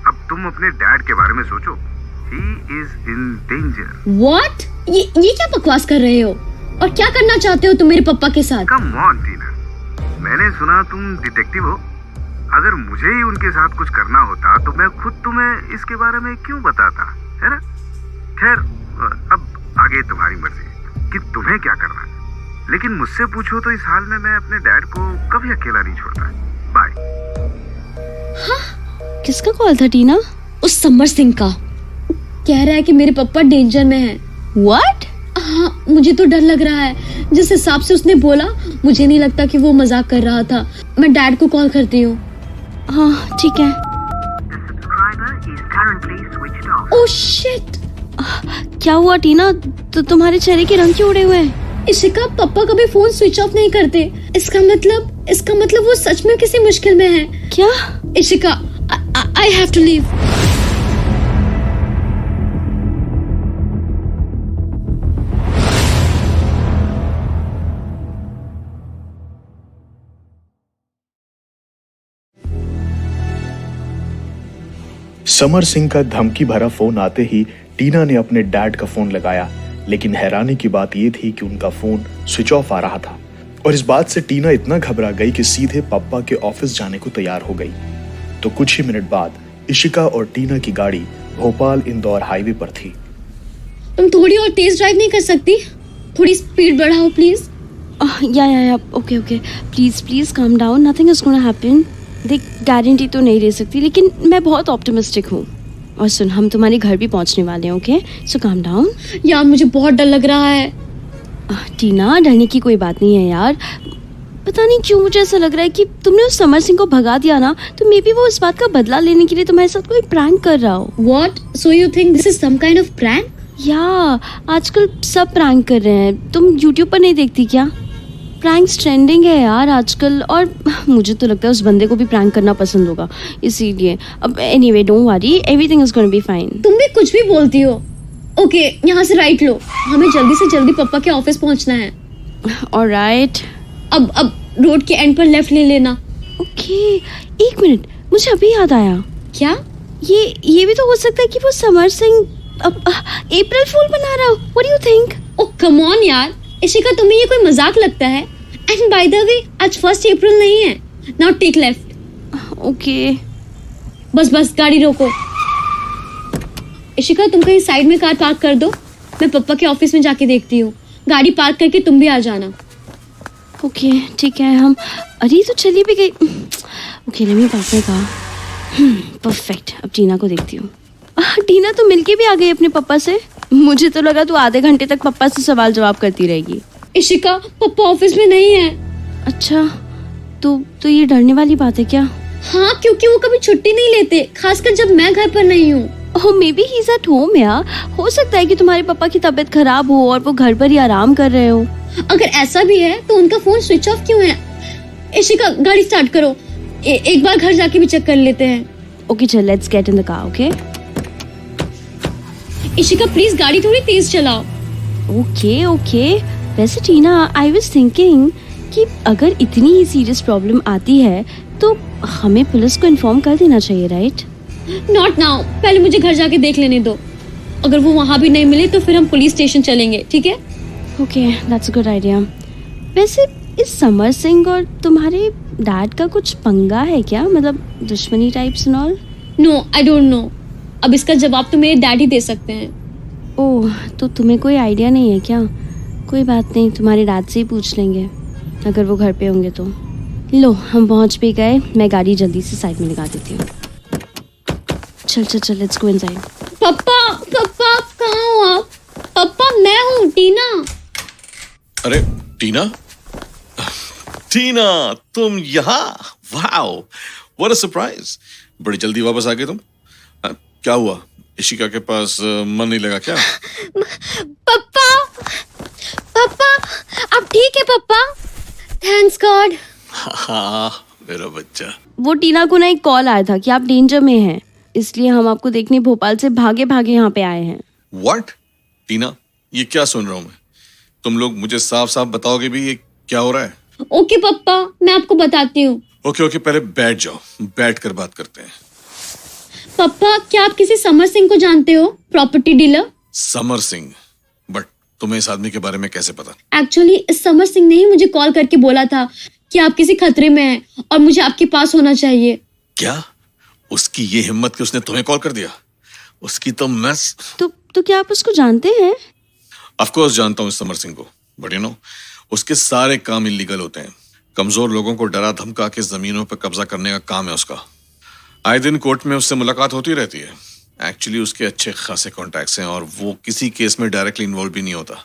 G: अब तुम अपने डैड के बारे में सोचो, he is in danger.
B: What? ये क्या बकवास कर रहे हो? और क्या करना चाहते हो तुम मेरे पापा के साथ?
G: कम ऑन टीना, मैंने सुना तुम डिटेक्टिव हो। अगर मुझे ही उनके साथ कुछ करना होता तो मैं खुद तुम्हें इसके बारे में क्यों बताता, है ना? खैर, अब आगे तुम्हारी मर्जी कि तुम्हें क्या करना है। लेकिन मुझसे पूछो तो इस हाल में मैं अपने डैड को कभी अकेला नहीं छोड़ता। बाय।
E: किसका कॉल था टीना?
B: उस समर सिंह का। कह रहा है कि मेरे पापा डेंजर में हैं।
E: व्हाट?
B: हाँ, मुझे तो डर लग रहा है। जिस हिसाब से उसने बोला, मुझे नहीं लगता कि वो मजाक कर रहा था। मैं डैड को कॉल करती हूँ।
E: हाँ ठीक है।
B: Oh shit!
E: क्या हुआ टीना? तो तुम्हारे चेहरे के रंग क्यों उड़े हुए हैं?
B: इशिका, पापा कभी फोन स्विच ऑफ नहीं करते। इसका मतलब वो सच में किसी मुश्किल में है।
E: क्या?
B: Ishika, I have to leave.
A: Samar Singh का धमकी भरा फोन आते ही टीना ने अपने डैड का फोन लगाया, लेकिन हैरानी की बात यह थी कि उनका फोन स्विच ऑफ आ रहा था। और इस बात से टीना इतना घबरा गई कि सीधे पापा के ऑफिस जाने को तैयार हो गई। तो कुछ ही मिनट बाद इशिका और टीना की गाड़ी भोपाल इंदौर हाईवे पर थी।
B: तुम थोड़ी और तेज ड्राइव नहीं कर सकती? थोड़ी स्पीड बढ़ाओ प्लीज।
E: या okay please calm down, nothing is gonna happen. देख, गारंटी तो नहीं दे सकती, लेकिन मैं बहुत ऑप्टिमिस्टिक हूँ। और सुन, हम तुम्हारे घर भी पहुँचने वाले हैं, ओके? सो काम डाउन।
B: यार मुझे बहुत डर लग रहा है।
E: टीना, डरने की कोई बात नहीं है यार। पता नहीं क्यों मुझे ऐसा लग रहा है कि तुमने उस समर सिंह को भगा दिया ना, तो मे बी वो इस बात का बदला लेने के लिए तुम्हारे साथ कोई प्रैंक कर रहा हो।
B: What? So you think this is some kind of prank?
E: या आजकल सब प्रैंक कर रहे हैं, तुम यूट्यूब पर नहीं देखती क्या? प्रैंक्स ट्रेंडिंग है यार आजकल, और मुझे तो लगता है उस बंदे को भी प्रैंक करना पसंद होगा, इसीलिए। अब anyway don't worry, everything is gonna be fine.
B: तुम भी कुछ भी बोलती हो। ओके, यहाँ से राइट लो, हमें जल्दी से जल्दी पापा के ऑफिस पहुँचना है।
E: ऑलराइट।
B: अब रोड के एंड पर लेफ्ट ले लेना।
E: ओके, एक मिनट, मुझे अभी याद आया।
B: क्या?
E: ये भी तो हो सकता है कि वो समर सिंह अप्रैल फूल बना रहा हो। What do you think?
B: Oh come on यार, इशिका तुम्हें ये कोई मजाक लगता है? एंड बाय द वे आज 1 अप्रैल नहीं है। Now take left.
E: ओके।
B: बस गाड़ी रोको। इशिका तुम कहीं साइड में कार पार्क कर दो, मैं पापा के ऑफिस में जाके देखती हूँ। गाड़ी पार्क करके तुम भी आ जाना।
E: ओके ठीक है, हम अरे तो चली भी गई। Okay let me park my car. Perfect, अब टीना को देखती हूँ। टीना तो मिलके भी आ गई अपने पापा से। मुझे तो लगा तू आधे घंटे तक पापा से सवाल जवाब करती रहेगी।
B: इशिका पापा ऑफिस में नहीं है।
E: अच्छा, तो ये डरने वाली बात है क्या?
B: हाँ, क्योंकि वो कभी छुट्टी नहीं लेते, खासकर जब मैं घर पर नहीं हूँ।
E: Oh maybe he is at home यार। हो सकता है कि तुम्हारे पापा की तबीयत खराब हो और वो घर पर ही आराम कर रहे हो।
B: अगर ऐसा भी है तो उनका फोन स्विच ऑफ क्यों है? इशिका गाड़ी स्टार्ट करो, एक बार घर जाके भी चेक कर लेते हैं।
E: ओके चल, let's get in the car. Okay
B: Ishika please गाड़ी थोड़ी तेज चलाओ।
E: ओके। वैसे टीना, आई वाज थिंकिंग कि अगर इतनी ही सीरियस प्रॉब्लम आती है तो हमें पुलिस को इन्फॉर्म कर देना चाहिए, राइट?
B: नॉट नाउ, पहले मुझे घर जाके देख लेने दो। अगर वो वहाँ भी नहीं मिले तो फिर हम पुलिस स्टेशन चलेंगे, ठीक है?
E: Okay that's a good idea. वैसे इस समर सिंह और तुम्हारे डैड का कुछ पंगा है क्या, मतलब दुश्मनी types and all?
B: No, I don't know. अब इसका जवाब तो मेरे डैड ही दे सकते हैं।
E: ओह, तो तुम्हें कोई आइडिया नहीं है क्या? कोई बात नहीं, तुम्हारे डैड से ही पूछ लेंगे अगर वो घर पे होंगे तो। लो हम पहुंच भी गए, मैं गाड़ी जल्दी से साइड में लगा देती हूँ। चल लेट्स गो इनसाइड।
B: पापा कहाँ हो आप? पापा मैं हूँ टीना।
H: अरे टीना, तुम यहाँ? Wow, what a surprise. बड़ी जल्दी वापस आ गए तुम। क्या हुआ, इशिका के पास मन नहीं लगा क्या?
B: पापा आप ठीक है पापा? Thanks God.
H: हाँ मेरा बच्चा।
E: वो टीना को ना एक कॉल आया था कि आप डेंजर में हैं, इसलिए हम आपको देखने भोपाल से भागे यहाँ पे आए हैं।
H: व्हाट? टीना, ये क्या सुन रहा हूँ मैं? तुम लोग मुझे साफ साफ बताओगे भी ये क्या हो रहा है?
B: ओके पापा, मैं आपको बताती हूँ।
H: ओके, पहले बैठ जाओ, बैठ कर बात करते हैं।
B: पापा क्या आप किसी समर सिंह को जानते हो, property dealer?
H: Samar Singh? But तुम्हें इस आदमी के बारे में कैसे पता?
B: एक्चुअली समर सिंह ने ही मुझे कॉल करके बोला था कि आप किसी खतरे में हैं और मुझे आपके पास होना चाहिए।
H: क्या? उसकी ये हिम्मत कि उसने तुम्हें कॉल कर दिया? उसकी तो मैं
E: तो क्या आप उसको जानते हैं?
H: ऑफ कोर्स जानता हूँ इस समर सिंह को, बट यू नो उसके सारे काम इलीगल होते हैं। कमजोर लोगों को डरा धमका के जमीनों पर कब्जा करने का काम है उसका। आए दिन कोर्ट में उससे मुलाकात होती रहती है। एक्चुअली उसके अच्छे खासे कॉन्टैक्ट्स हैं और वो किसी केस में डायरेक्टली इन्वॉल्व भी नहीं होता,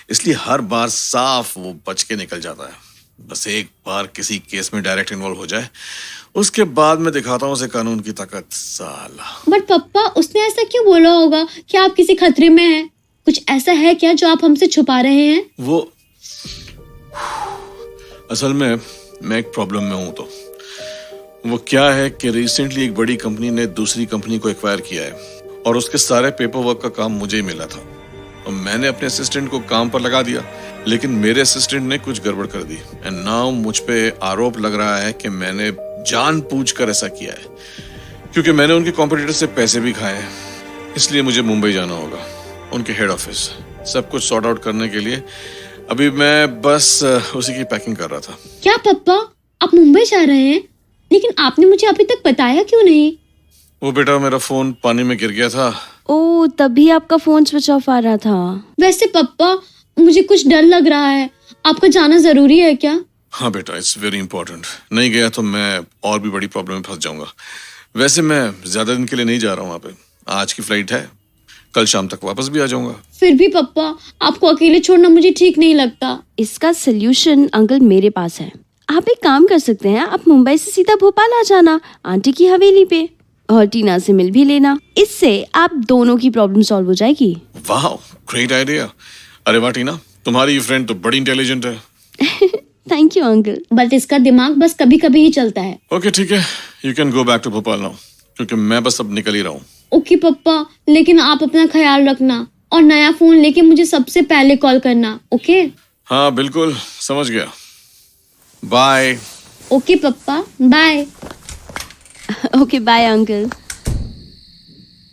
H: इसलिए हर बार साफ वो बच के निकल जाता है। बस एक बार किसी केस में डायरेक्ट इन्वॉल्व हो जाए, उसके बाद मैं दिखाता हूँ उसे कानून की ताकत, साला।
B: बट पापा उसने ऐसा क्यों बोला होगा कि आप किसी खतरे में हैं? कुछ ऐसा है क्या जो आप हमसे छुपा रहे हैं?
H: वो असल में मैं एक प्रॉब्लम में हूं। तो वो क्या है कि रिसेंटली एक बड़ी कंपनी ने दूसरी कंपनी को एक्वायर किया है और उसके सारे पेपर वर्क का काम मुझे ही मिला था। और मैंने अपने असिस्टेंट को काम पर लगा दिया, लेकिन मेरे असिस्टेंट ने कुछ गड़बड़ कर दी एंड नाउ मुझ पे आरोप लग रहा है कि मैंने जानबूझकर ऐसा किया है, क्योंकि मैंने उनके कॉम्पिटिटर से पैसे भी खाए हैं। इसलिए मुझे मुंबई जाना होगा, उनके हेड ऑफिस, सब कुछ सॉर्ट आउट करने के लिए। अभी मैं बस उसी की पैकिंग कर रहा था।
B: क्या पापा आप मुंबई जा रहे हैं? लेकिन आपने मुझे अभी तक बताया क्यों नहीं?
H: वो बेटा, मेरा फोन पानी में गिर गया था।
E: ओह, तभी आपका फोन स्विच ऑफ आ रहा था।
B: वैसे पापा मुझे कुछ डर लग रहा है, आपका जाना जरूरी है क्या?
H: हाँ बेटा, इट्स वेरी इंपॉर्टेंट। नहीं गया तो मैं और भी बड़ी प्रॉब्लम में फंस जाऊंगा। वैसे मैं ज्यादा दिन के लिए नहीं जा रहा हूँ वहाँ पे। आज की फ्लाइट है, कल शाम तक वापस भी आ जाऊंगा।
B: फिर भी पापा आपको अकेले छोड़ना मुझे ठीक नहीं लगता।
E: इसका सोल्यूशन अंकल मेरे पास है। आप एक काम कर सकते हैं, आप मुंबई से सीधा भोपाल आ जाना आंटी की हवेली पे और टीना से मिल भी लेना। इससे आप दोनों की प्रॉब्लम सॉल्व हो जाएगी।
H: वाह, ग्रेट आइडिया। अरे वाह टीना, तुम्हारी फ्रेंड तो बड़ी इंटेलिजेंट है।
E: Thank you uncle.
B: बट इसका दिमाग बस कभी कभी ही चलता है।
H: ओके ठीक है, you can go back to Bhopal now, क्योंकि मैं बस अब निकल ही रहा हूँ।
B: ओके पप्पा, लेकिन आप अपना ख्याल रखना और नया फोन लेके मुझे सबसे पहले कॉल करना। ओके?
H: हाँ बिल्कुल, समझ गया। बाय।
B: ओके पप्पा, बाय।
E: Okay bye uncle.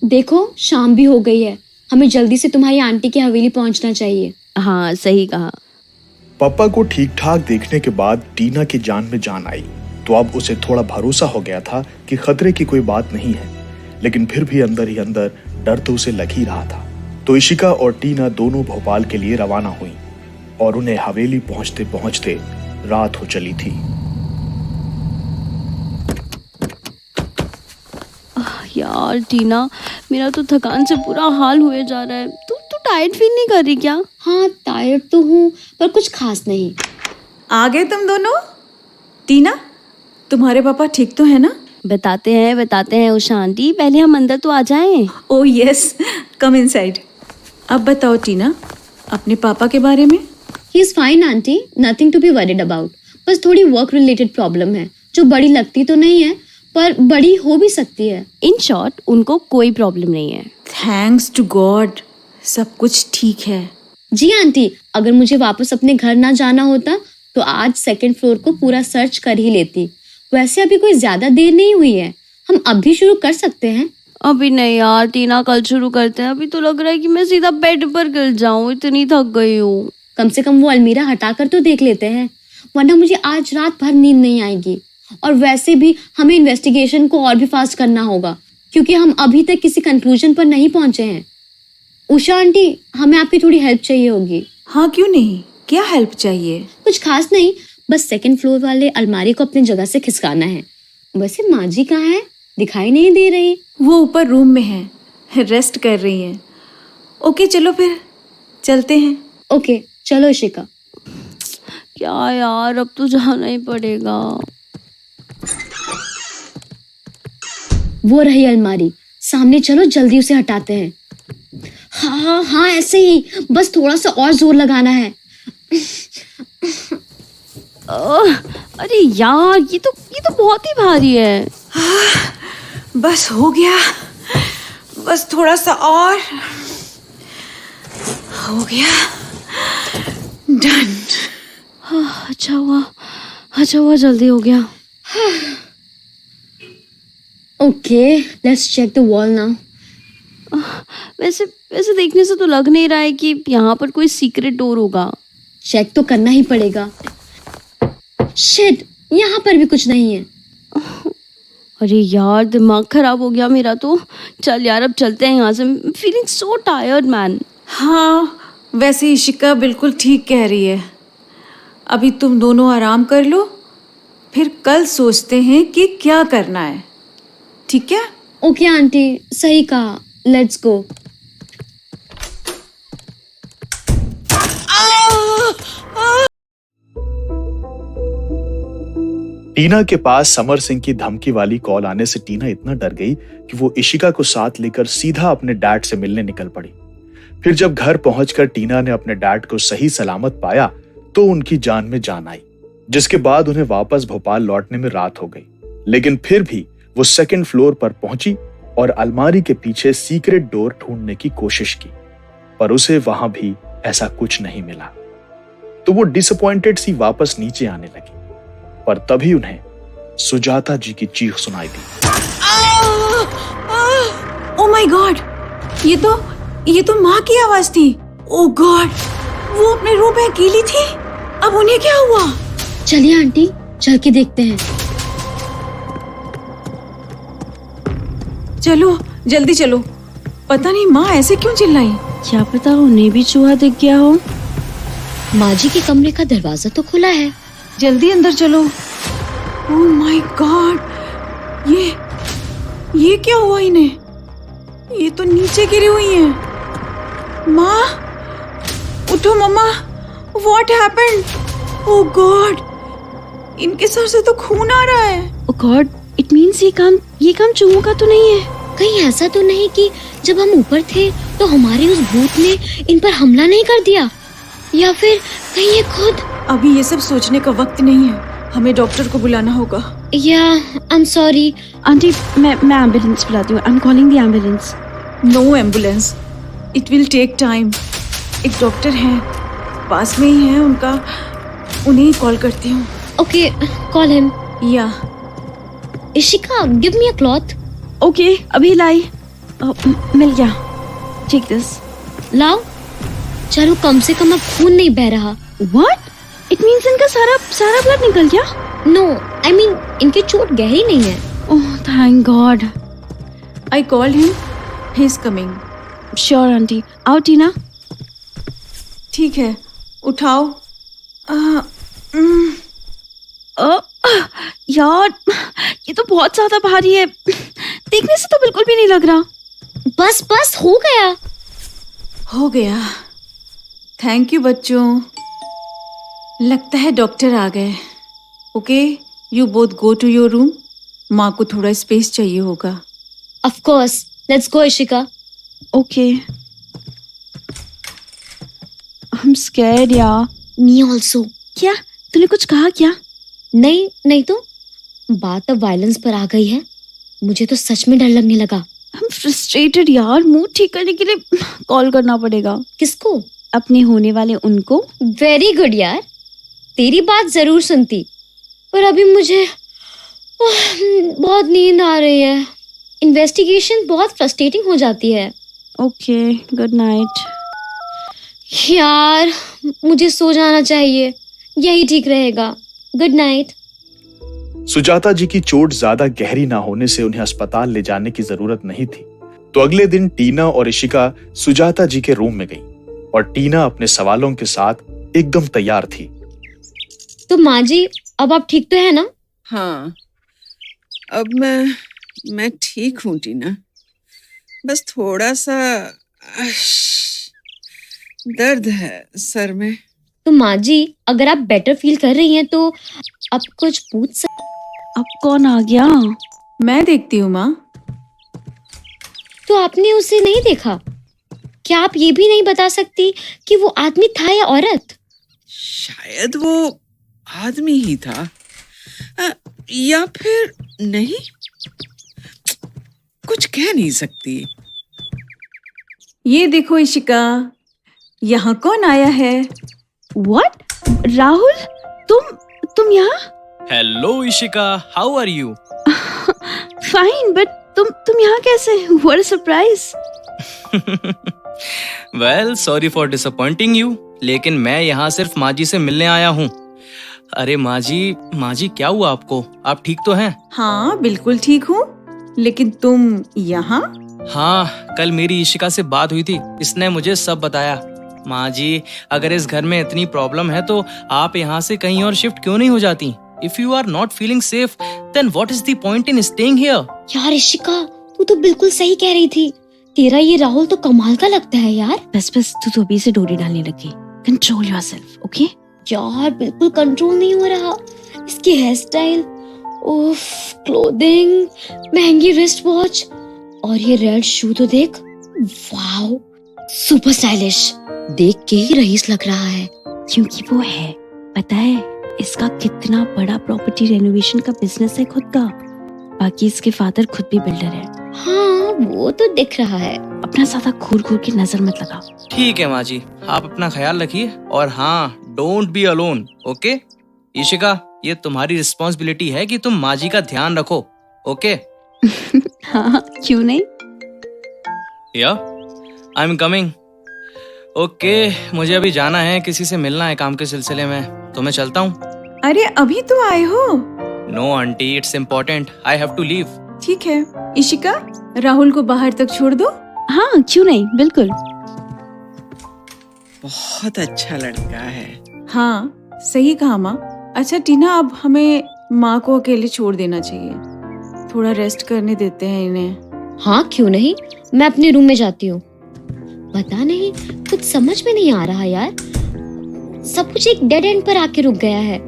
B: देखो शाम भी हो गई है, हमें जल्दी से तुम्हारी आंटी की हवेली पहुंचना चाहिए।
E: हाँ सही कहा।
A: पापा को ठीक ठाक देखने के बाद टीना की जान में जान आई, तो अब उसे थोड़ा भरोसा हो गया था कि खतरे की कोई बात नहीं है, लेकिन फिर भी अंदर ही अंदर डर तो उसे लग ही रहा था। तो इशिका और टीना दोनों भोपाल के लिए रवाना हुई और उन्हें हवेली पहुंचते पहुंचते रात हो चली थी।
E: यार टीना, मेरा तो थकान से बुरा हाल हुए जा रहा है। तू टायर्ड फील नहीं कर रही क्या?
B: हाँ टायर्ड तो हूँ, पर कुछ खास नहीं।
D: आ गए तुम दोनों? टीना, तुम्हारे पापा ठीक तो है ना?
E: बताते हैं उषा आंटी, पहले हम अंदर तो आ जाएं।
D: Oh yes, come inside. अब बताओ टीना, अपने पापा के बारे में।
B: He is fine aunty, nothing to be worried about. बस थोड़ी वर्क रिलेटेड प्रॉब्लम है, जो बड़ी लगती तो नहीं है पर बड़ी हो भी सकती है।
E: इन शॉर्ट उनको कोई प्रॉब्लम नहीं है।
D: थैंक्स टू गॉड, सब कुछ ठीक है।
B: जी आंटी, अगर मुझे वापस अपने घर ना जाना होता तो आज सेकंड फ्लोर को पूरा सर्च कर ही लेती। वैसे अभी कोई ज्यादा देर नहीं हुई है, हम अभी शुरू कर सकते हैं।
E: अभी नहीं यार टीना, कल शुरू करते हैं। अभी तो लग रहा है कि मैं सीधा बेड पर गिर जाऊं, इतनी थक गई हूँ।
B: कम से कम वो अलमीरा हटाकर तो देख लेते हैं, वरना मुझे आज रात भर नींद नहीं आएगी। और वैसे भी हमें इन्वेस्टिगेशन को और भी फास्ट करना होगा, क्योंकि हम अभी तक किसी कंक्लूजन पर नहीं पहुंचे हैं। उषा आंटी, हमें आपकी थोड़ी हेल्प चाहिए होगी।
D: हाँ क्यों नहीं, क्या हेल्प चाहिए?
B: कुछ खास नहीं, बस सेकंड फ्लोर वाले अलमारी को अपनी जगह से खिसकाना है। वैसे माँ जी कहाँ है? दिखाई नहीं दे रही।
D: वो ऊपर रूम में है, रेस्ट कर रही हैं। ओके चलो फिर चलते हैं।
B: ओके चलो इशिका।
E: क्या यार, अब तो जाना ही पड़ेगा।
B: वो रही अलमारी सामने, चलो जल्दी उसे हटाते हैं। हाँ हाँ ऐसे ही, बस थोड़ा सा और जोर लगाना है।
E: अरे यार, ये तो बहुत ही भारी है।
D: बस हो गया, बस थोड़ा सा और, हो गया, डन।
E: अच्छा हुआ जल्दी हो गया।
B: Okay let's check the wall now.
E: वैसे देखने से तो लग नहीं रहा है कि यहाँ पर कोई सीक्रेट डोर होगा।
B: चेक तो करना ही पड़ेगा। शिट, यहाँ पर भी कुछ नहीं है।
E: अरे यार, दिमाग खराब हो गया मेरा तो। चल यार, अब चलते हैं यहाँ से। Feeling so tired man.
D: हाँ वैसे इशिका बिल्कुल ठीक कह रही है। अभी तुम दोनों आराम कर लो, फिर कल सोचते हैं कि क्या करना है, ठीक है?
B: ओके आंटी, सही कहा, लेट्स गो।
A: टीना के पास समर सिंह की धमकी वाली कॉल आने से टीना इतना डर गई कि वो इशिका को साथ लेकर सीधा अपने डैड से मिलने निकल पड़ी। फिर जब घर पहुंचकर टीना ने अपने डैड को सही सलामत पाया तो उनकी जान में जान आई, जिसके बाद उन्हें वापस भोपाल लौटने में रात हो गई। लेकिन फिर भी वो सेकंड फ्लोर पर पहुंची और अलमारी के पीछे सीक्रेट डोर ढूंढने की कोशिश की, पर उसे वहां भी ऐसा कुछ नहीं मिला। तो वो डिसअपॉइंटेड सी वापस नीचे आने लगी, पर तभी उन्हें सुजाता जी की चीख सुनाई दी।
D: ओह माय गॉड, ये तो माँ की आवाज थी। ओह गॉड, वो अपने रूम में अकेली थी। अब उन्हें क्या हुआ?
B: चलिए आंटी, चल के देखते हैं।
D: चलो जल्दी चलो। पता नहीं माँ ऐसे क्यों चिल्लाई।
E: क्या पता उन्हें भी चूहा दिख गया हो।
B: माँ जी के कमरे का दरवाजा तो खुला है।
D: जल्दी अंदर चलो। ओह माय गॉड, ये क्या हुआ इन्हें? ये तो नीचे गिरी हुई हैं। माँ उठो, मम्मा, व्हाट हैपेंड? ओह गॉड, इनके सर से तो खून आ रहा है।
E: Oh God, it means ये काम चूहों का तो नहीं है।
B: कहीं ऐसा तो नहीं कि जब हम ऊपर थे तो हमारे उस भूत ने इन पर हमला नहीं कर दिया, या फिर कहीं ये खुद।
D: अभी ये सब सोचने का वक्त नहीं है, हमें डॉक्टर को बुलाना होगा।
B: Yeah I am sorry.
E: Aunty, मैं एम्बुलेंस बुलाती हूँ। I am calling the ambulance.
D: No ambulance, it will take time. एक डॉक्टर है, पास में ही है उनका, उन्हें ही कॉल करती हूँ।
B: Okay, call him.
D: Yeah
B: Ishika, give me a cloth.
E: Okay, अभी लाई। मिल गया। Take this.
B: लाओ। चलो, कम से कम अब खून नहीं बह रहा।
E: What? It means इनका सारा ब्लड निकल गया?
B: नो, आई मीन इनकी चोट गहरी नहीं है।
E: Oh, thank God.
D: I call him, he is coming.
E: Sure, aunty. आओ टीना।
D: ठीक है, उठाओ।
E: यार, ये तो बहुत ज्यादा भारी है। देखने से तो बिल्कुल भी नहीं लग रहा।
B: बस हो गया।
D: हो गया। थैंक यू बच्चों। लगता है डॉक्टर आ गए। Okay, you both go to your room. माँ को थोड़ा स्पेस चाहिए होगा।
B: Of course, let's go Ishika.
E: Okay. I'm scared यार।
B: Me also.
E: क्या? तूने कुछ कहा क्या?
B: नहीं तो बात अब वायलेंस पर आ गई है। मुझे तो सच में डर लगने लगा।
E: I'm frustrated यार। मूड ठीक करने के लिए कॉल करना पड़ेगा।
B: किसको?
E: अपने होने वाले उनको।
B: वेरी गुड यार, तेरी बात जरूर सुनती, पर अभी मुझे बहुत नींद आ रही है। इन्वेस्टिगेशन बहुत फ्रस्ट्रेटिंग हो जाती है।
E: Okay, good night.
B: यार, मुझे सो जाना चाहिए, यही ठीक रहेगा। Good night.
A: सुजाता जी की चोट ज्यादा गहरी ना होने से उन्हें अस्पताल ले जाने की जरूरत नहीं थी, तो अगले दिन टीना और इशिका सुजाता जी के रूम में गई और टीना अपने सवालों के साथ एकदम तैयार थी।
B: तो माँ जी, अब आप ठीक तो है ना?
C: हाँ, अब मैं ठीक हूँ टीना। बस थोड़ा सा दर्द है सर में।
B: तो माँ जी, अगर आप बेटर फील कर रही हैं तो आप कुछ पूछ सकते।
E: अब कौन आ गया?
D: मैं देखती हूँ माँ।
B: तो आपने उसे नहीं देखा? क्या आप ये भी नहीं बता सकती कि वो आदमी था या औरत?
C: शायद वो आदमी ही था, या फिर नहीं, कुछ कह नहीं सकती।
D: ये देखो इशिका, यहाँ कौन आया है?
E: What? राहुल, तुम यहाँ?
I: Hello Ishika, how are you?
E: Fine, but तुम यहाँ कैसे? What a surprise!
I: Well, sorry for disappointing you, लेकिन मैं यहाँ सिर्फ माँ जी से मिलने आया हूँ। अरे माँ जी क्या हुआ आपको? आप ठीक तो हैं?
D: हाँ, बिल्कुल ठीक हूँ, लेकिन तुम यहाँ?
I: हाँ, कल मेरी इशिका से बात हुई थी, इसने मुझे सब बताया। माँ जी, अगर इस घर में इतनी प्रॉब्लम है तो आप यहाँ से कहीं और शिफ्ट क्यों नहीं हो जाती? If you are not feeling safe, then what is the point in staying here?
B: यार इशिका, तू तो बिल्कुल सही कह रही थी। तेरा ये राहुल तो कमाल का लगता है यार।
E: बस तू तो अभी से डोरी डालने लगी। Control yourself, okay?
B: यार, बिल्कुल कंट्रोल नहीं हो रहा। इसकी हेयर स्टाइल, उफ, क्लोथिंग, महंगी रिस्ट वॉच और ये रेड शू तो देख। Wow, super stylish. देख के ही रईस लग रहा है।
E: क्योंकि वो है, पता है इसका कितना बड़ा प्रॉपर्टी रेनोवेशन का बिजनेस है खुद का। बाकी इसके फादर खुद भी बिल्डर है।
B: हाँ, वो तो दिख रहा है।
E: अपना ज्यादा घूर के नजर मत लगाओ।
I: ठीक है माँ जी, आप अपना ख्याल रखिए और हाँ, don't be alone, okay? Ishika, ये तुम्हारी रिस्पॉन्सिबिलिटी है कि तुम माँ जी का ध्यान रखो, ओके?
E: हाँ, क्यों नहीं?
I: या, आई एम कमिंग। ओके, मुझे अभी जाना है, किसी से मिलना है काम के सिलसिले में, तो मैं चलता हूँ।
D: अरे अभी तो आए हो?
I: No aunty, it's important, I have to leave.
D: ठीक है इशिका, राहुल को बाहर तक छोड़ दो।
E: हाँ, क्यों नहीं, बिल्कुल।
C: बहुत अच्छा लड़का है।
D: हाँ, सही कहा माँ। अच्छा टीना, अब हमें माँ को अकेले छोड़ देना चाहिए। थोड़ा रेस्ट करने देते हैं इन्हें।
B: हाँ, क्यों नहीं, मैं अपने रूम में जाती हूँ। पता नहीं, कुछ समझ में नहीं आ रहा यार। सब कुछ एक डेड एंड पर आके रुक गया है।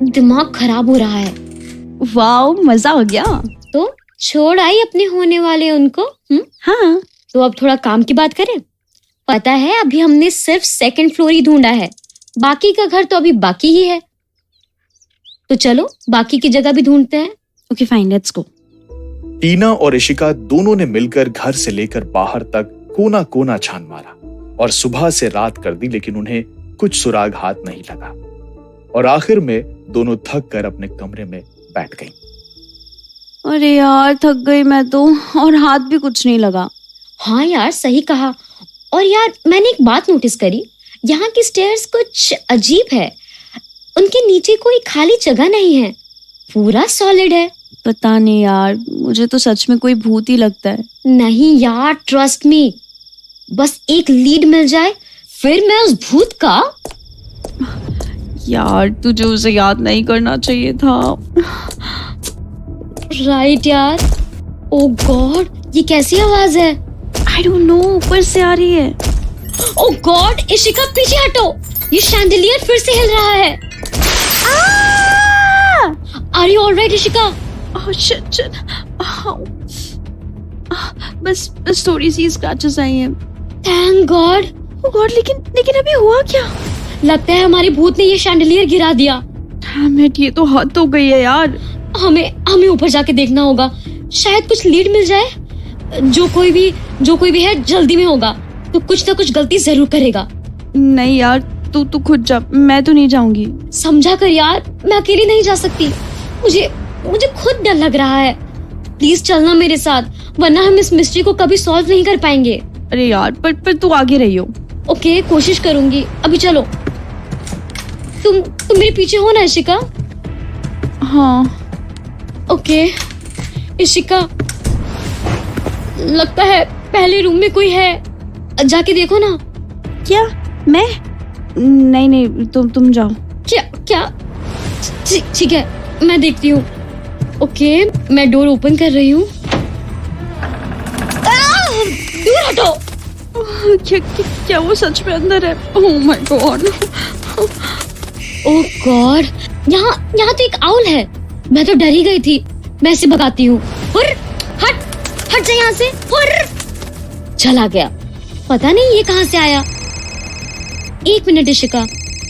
B: दिमाग खराब हो रहा है।
E: वाओ, मजा आ गया।
B: तो छोड़ आई अपने होने वाले उनको।
E: हाँ,
B: तो अब थोड़ा काम की बात करें। पता है अभी हमने सिर्फ 2nd फ्लोर ही ढूंढा है, बाकी का घर तो अभी बाकी ही है। तो चलो बाकी की जगह भी ढूंढते हैं।
E: Okay fine, let's go.
A: Tina और इशिका दोनों ने मिलकर घर से लेकर बाहर तक कोना कोना छान मारा और सुबह से रात कर दी, लेकिन उन्हें कुछ सुराग हाथ नहीं लगा और आखिर में दोनों थक कर अपने कमरे में बैठ गईं।
E: अरे यार, थक गई मैं तो, और हाथ भी कुछ नहीं लगा।
B: हाँ यार, सही कहा। और यार मैंने एक बात नोटिस करी, यहाँ की स्टेयर्स कुछ अजीब है। उनके नीचे कोई खाली जगह नहीं है, पूरा सॉलिड है।
E: पता नहीं यार, मुझे तो सच में कोई भूत ही लगता है।
B: नहीं यार, ट्रस्ट मी, बस एक लीड मिल जाए फिर मैं उस भूत का।
E: यार तुझे उसे याद नहीं करना चाहिए था।
B: राइट यार। ओ गॉड, ये कैसी आवाज है?
E: आई डोंट नो, ऊपर से आ रही है।
B: ओ गॉड, इशिका पीछे हटो, ये शैंडिलियर फिर से हिल रहा है। Are you alright Ishika?
E: Oh, shit. बस थोड़ी सी स्क्रैचेस आई हैं।
B: Thank God.
E: Oh God, लेकिन अभी हुआ क्या?
B: लगता है हमारे भूत ने ये शैंडिलियर गिरा दिया।
E: ये तो हद हो गई है यार।
B: हमें ऊपर जाके देखना होगा, शायद कुछ लीड मिल जाए। जो कोई भी है जल्दी में होगा, तो कुछ ना कुछ गलती जरूर करेगा।
E: नहीं यार, तू खुद जा, मैं तो नहीं जाऊंगी।
B: समझा कर यार, मैं अकेली नहीं जा सकती। मुझे खुद डर लग रहा है। प्लीज चलना मेरे साथ, वरना हम इस मिस्ट्री को कभी सॉल्व नहीं कर पाएंगे।
E: अरे यार, पर तू आगे रही हो।
B: ओके, कोशिश करूंगी। अभी चलो। तुम मेरे पीछे हो ना इशिका?
E: हाँ।
B: ओके इशिका, लगता है पहले रूम में कोई है, जाके देखो ना।
E: क्या? मैं? नहीं, तुम जाओ।
B: क्या? ठीक है, मैं देखती हूँ। ओके, मैं डोर ओपन कर रही हूँ। दूर हटो।
E: क्या वो सच में अंदर है? Oh my God.
B: Oh God, यहाँ तो एक आउल है। मैं तो डरी गई थी। मैं इसे भगाती हूँ। हट जा यहाँ से। चला गया, पता नहीं ये कहाँ से आया। 1 मिनट इशिका,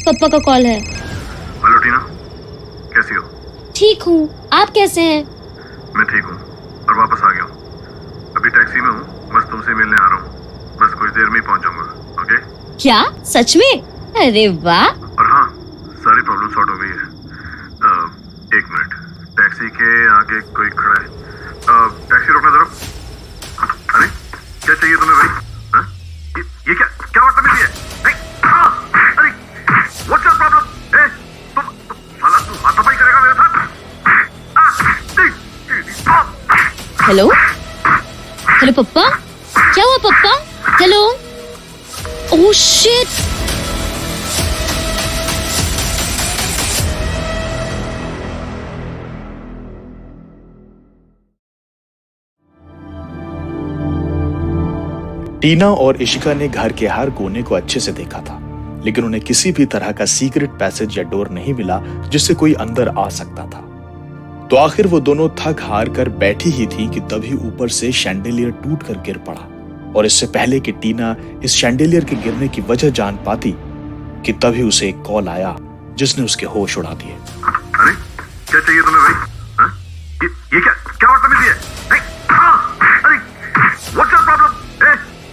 B: पापा का कॉल है।
J: हेलो टीना, कैसी हो?
B: ठीक हूँ, आप कैसे हैं?
J: मैं ठीक हूँ और वापस आ गया हूँ। अभी टैक्सी में हूँ, बस तुमसे मिलने आ रहा हूँ। बस कुछ देर में ही पहुँच जाऊंगा। ओके?
B: क्या सच में? अरे वाह।
J: और हाँ, सारी प्रॉब्लम सॉर्ट हो गई है। 1 मिनट, टैक्सी के आगे कोई खड़ा है। टैक्सी रोकना जरा। अरे क्या चाहिए तुम्हें भाई? हाँ? ये क्या बदतमीजी है? अरे व्हाट्स योर प्रॉब्लम? तुम साला तू हाथापाई करेगा मेरे साथ?
B: हेलो पप्पा, क्या हुआ पप्पा? हेलो। Oh shit.
A: टीना और इशिका ने घर के हर कोने को अच्छे से देखा था, लेकिन उन्हें किसी भी तरह का सीक्रेट पैसेज या डोर नहीं मिला जिससे कोई अंदर आ सकता था। तो आखिर वो दोनों थक हार कर बैठी ही थी कि तभी ऊपर से शैंडिलियर टूट कर गिर पड़ा। और इससे पहले कि टीना इस शैंडिलियर के गिरने की वजह जान पाती कि तभी उसे एक कॉल आया जिसने उसके होश उड़ा दिए।
J: अरे क्या चाहिए तुम्हें भाई? हाँ? ये क्या बदतमीजी है? अरे व्हाट्स योर प्रॉब्लम?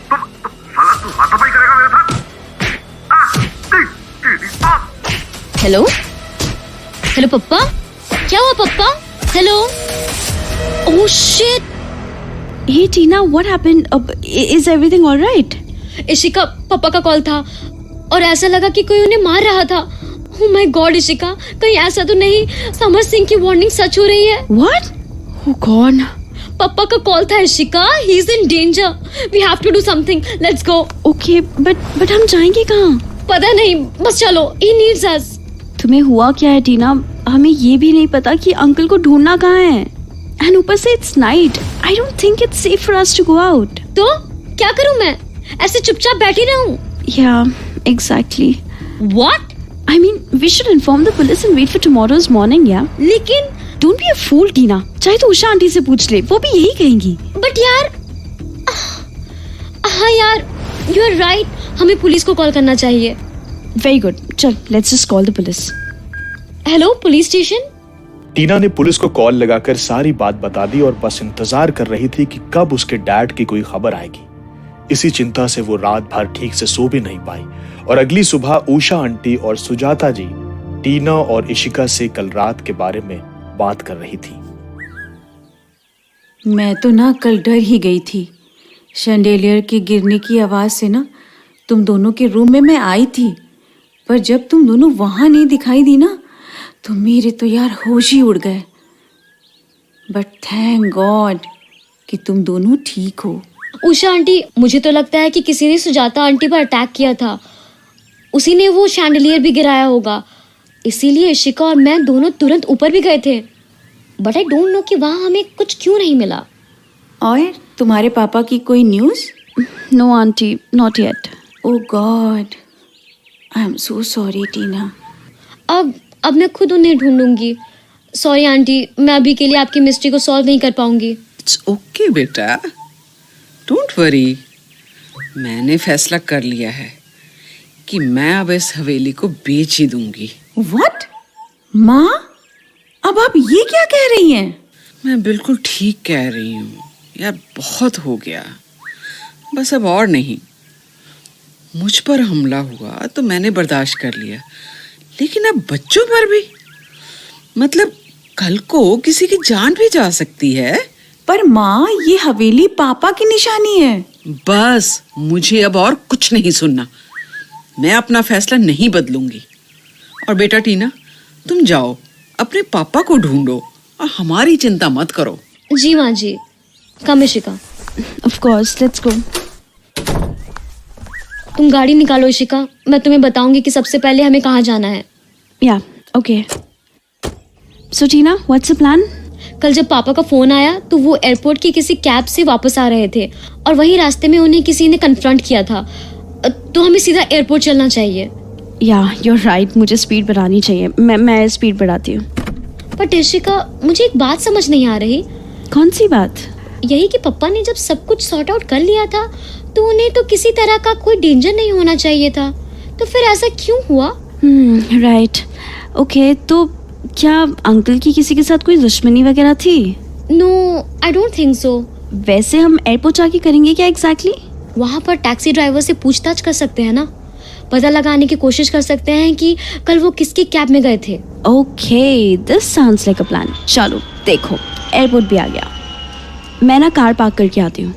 J: तुम साला तू हाथापाई करेगा मेरे साथ?
B: हेलो पप्पा, क्या हुआ पप्पा? Hello. Oh shit.
E: Hey Tina, what happened? Is everything all right?
B: Ishika, पापा का कॉल था और ऐसा लगा कि कोई उन्हें मार रहा था। Oh my God इशिका, कहीं ऐसा तो नहीं समर सिंह की वार्निंग सच हो रही है?
E: What? Oh God.
B: पापा का कॉल था Ishika, he is in danger. We have to do something. Let's go.
E: Okay, but हम जाएंगे कहाँ?
B: पता नहीं, बस चलो। He needs us.
E: तुम्हें हुआ क्या है टीना? हमें ये भी नहीं पता कि अंकल को ढूंढना कहाँ है। And ऊपर से it's night. I don't think it's safe for us to go out.
B: तो क्या करूं मैं? ऐसे चुपचाप बैठी रहूं?
E: Yeah, exactly.
B: What?
E: I mean, We should inform the police and wait for tomorrow's morning, yeah?
B: लेकिन
E: Don't be a fool, टीना. चाहे तो उषा आंटी से पूछ ले, वो भी यही कहेंगी.
B: बट यार, हाँ यार, यू आर राइट, हमें पुलिस को कॉल करना चाहिए.
E: Very good. चल, let's just call the police.
B: Hello police station.
A: Tina ने पुलिस को कॉल लगाकर सारी बात बता दी और बस इंतजार कर रही थी कि कब उसके डैड की कोई खबर आएगी. इसी चिंता से वो रात भर ठीक से सो भी नहीं पाई और अगली सुबह उषा आंटी और सुजाता जी टीना और इशिका से कल रात के बारे में बात कर रही थी.
D: मैं तो ना कल डर ही गई थी. शैंडेलियर के गिरने की आवाज से ना तुम दोनों के रूम में मैं आई थी, पर जब तुम दोनों वहां नहीं दिखाई दी ना तो मेरे तो यार होश ही उड़ गए. बट थैंक गॉड कि तुम दोनों ठीक हो.
B: उषा आंटी, मुझे तो लगता है कि किसी ने सुजाता आंटी पर अटैक किया था. उसी ने वो शैंडलियर भी गिराया होगा, इसीलिए इशिका और मैं दोनों तुरंत ऊपर भी गए थे. बट आई डोंट नो कि वहाँ हमें कुछ क्यों नहीं मिला.
D: और तुम्हारे पापा की कोई news?
E: No, auntie, not yet.
D: Oh god, I am so sorry Tina.
B: अब मैं खुद उन्हें ढूंढूंगी. सॉरी आंटी, मैं अभी के लिए आपकी मिस्ट्री को सॉल्व नहीं कर पाऊंगी.
C: इट्स ओके बेटा, डोंट वरी. मैंने फैसला कर लिया है कि मैं अब इस हवेली को बेच ही दूंगी.
D: व्हाट? माँ, अब आप ये क्या कह रही हैं?
C: मैं बिल्कुल ठीक कह रही हूँ यार, बहुत हो गया, बस अब और नहीं. मुझ पर हमला हुआ तो मैंने बर्दाश्त कर लिया, लेकिन अब बच्चों पर भी, मतलब कल को किसी की जान भी जा सकती है.
D: पर माँ, ये हवेली पापा की निशानी है.
C: बस मुझे अब और कुछ नहीं सुनना. मैं अपना फैसला नहीं बदलूंगी. और बेटा टीना, तुम जाओ अपने पापा को ढूंढो और हमारी चिंता मत करो.
B: जी माँ जी. कम Ishika.
E: Of course, let's go.
B: तुम गाड़ी निकालो इशिका, मैं तुम्हें बताऊंगी कि सबसे पहले हमें कहाँ जाना है.
E: Yeah, okay. So Tina, what's the plan?
B: कल जब पापा का फोन आया तो वो एयरपोर्ट की किसी कैब से वापस आ रहे थे और वही रास्ते में उन्हें किसी ने कन्फ्रंट किया था. तो हमें सीधा एयरपोर्ट चलना चाहिए.
E: Yeah, you're right. मुझे स्पीड बढ़ानी चाहिए. मैं स्पीड बढ़ाती हूँ.
B: पर इशिका, मुझे एक बात समझ नहीं आ रही.
E: कौन सी बात?
B: यही कि पापा ने जब सब कुछ सॉर्ट आउट कर लिया था तो उन्हें तो किसी तरह का कोई डेंजर नहीं होना चाहिए था. तो फिर ऐसा क्यों हुआ?
E: राइट. ओके, तो क्या अंकल की किसी के साथ कोई दुश्मनी वगैरह थी?
B: No, I don't think so.
E: वैसे हम एयरपोर्ट जाके करेंगे क्या एग्जैक्टली?
B: वहाँ पर टैक्सी ड्राइवर से पूछताछ कर सकते हैं ना. पता लगाने की कोशिश कर सकते हैं कि कल वो किसकी कैब में गए थे.
E: Okay, this sounds like a plan. चलो देखो, एयरपोर्ट भी आ गया. मैं ना कार पार्क करके आती हूँ.